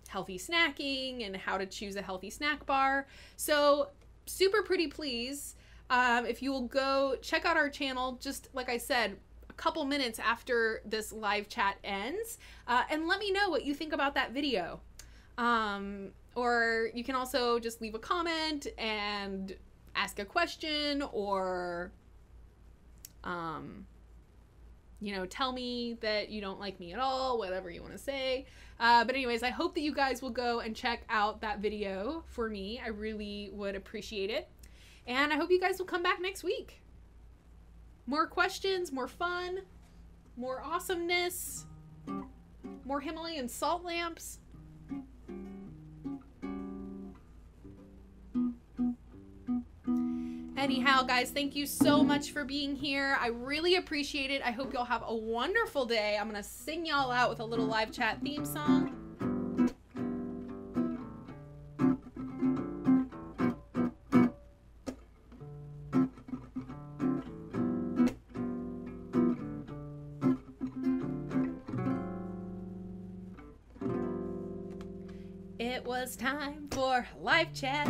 healthy snacking and how to choose a healthy snack bar. So super pretty please, if you will go check out our channel, just like I said, a couple minutes after this live chat ends, and let me know what you think about that video. Or you can also just leave a comment and ask a question or, you know, tell me that you don't like me at all, whatever you want to say. But anyways, I hope that you guys will go and check out that video for me. I really would appreciate it. And I hope you guys will come back next week. More questions, more fun, more awesomeness, more Himalayan salt lamps. Anyhow, guys, thank you so much for being here. I really appreciate it. I hope y'all have a wonderful day. I'm going to sing y'all out with a little live chat theme song. It was time for live chat.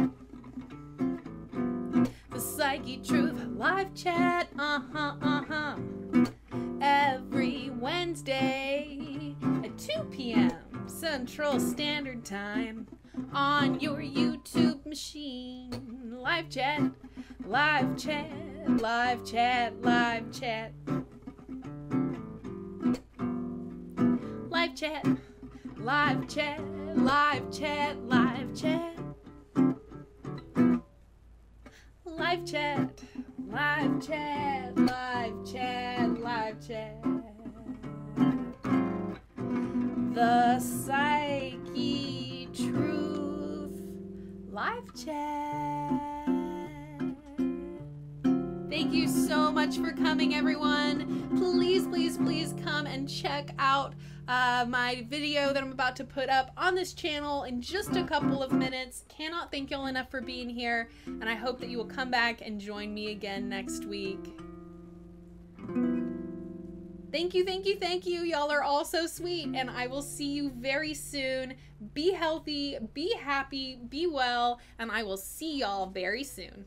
The Psychetruth live chat. Every Wednesday at 2 p.m. Central Standard Time on your YouTube machine. Live chat, live chat, live chat, live chat. Live chat, live chat, live chat, live chat. Live chat, live chat, live chat, live chat. The Psychetruth live chat. Thank you so much for coming, everyone. Please, please, please come and check out my video that I'm about to put up on this channel in just a couple of minutes. Cannot thank y'all enough for being here, and I hope that you will come back and join me again next week. Thank you, thank you, thank you. Y'all are all so sweet, and I will see you very soon. Be healthy, be happy, be well, and I will see y'all very soon.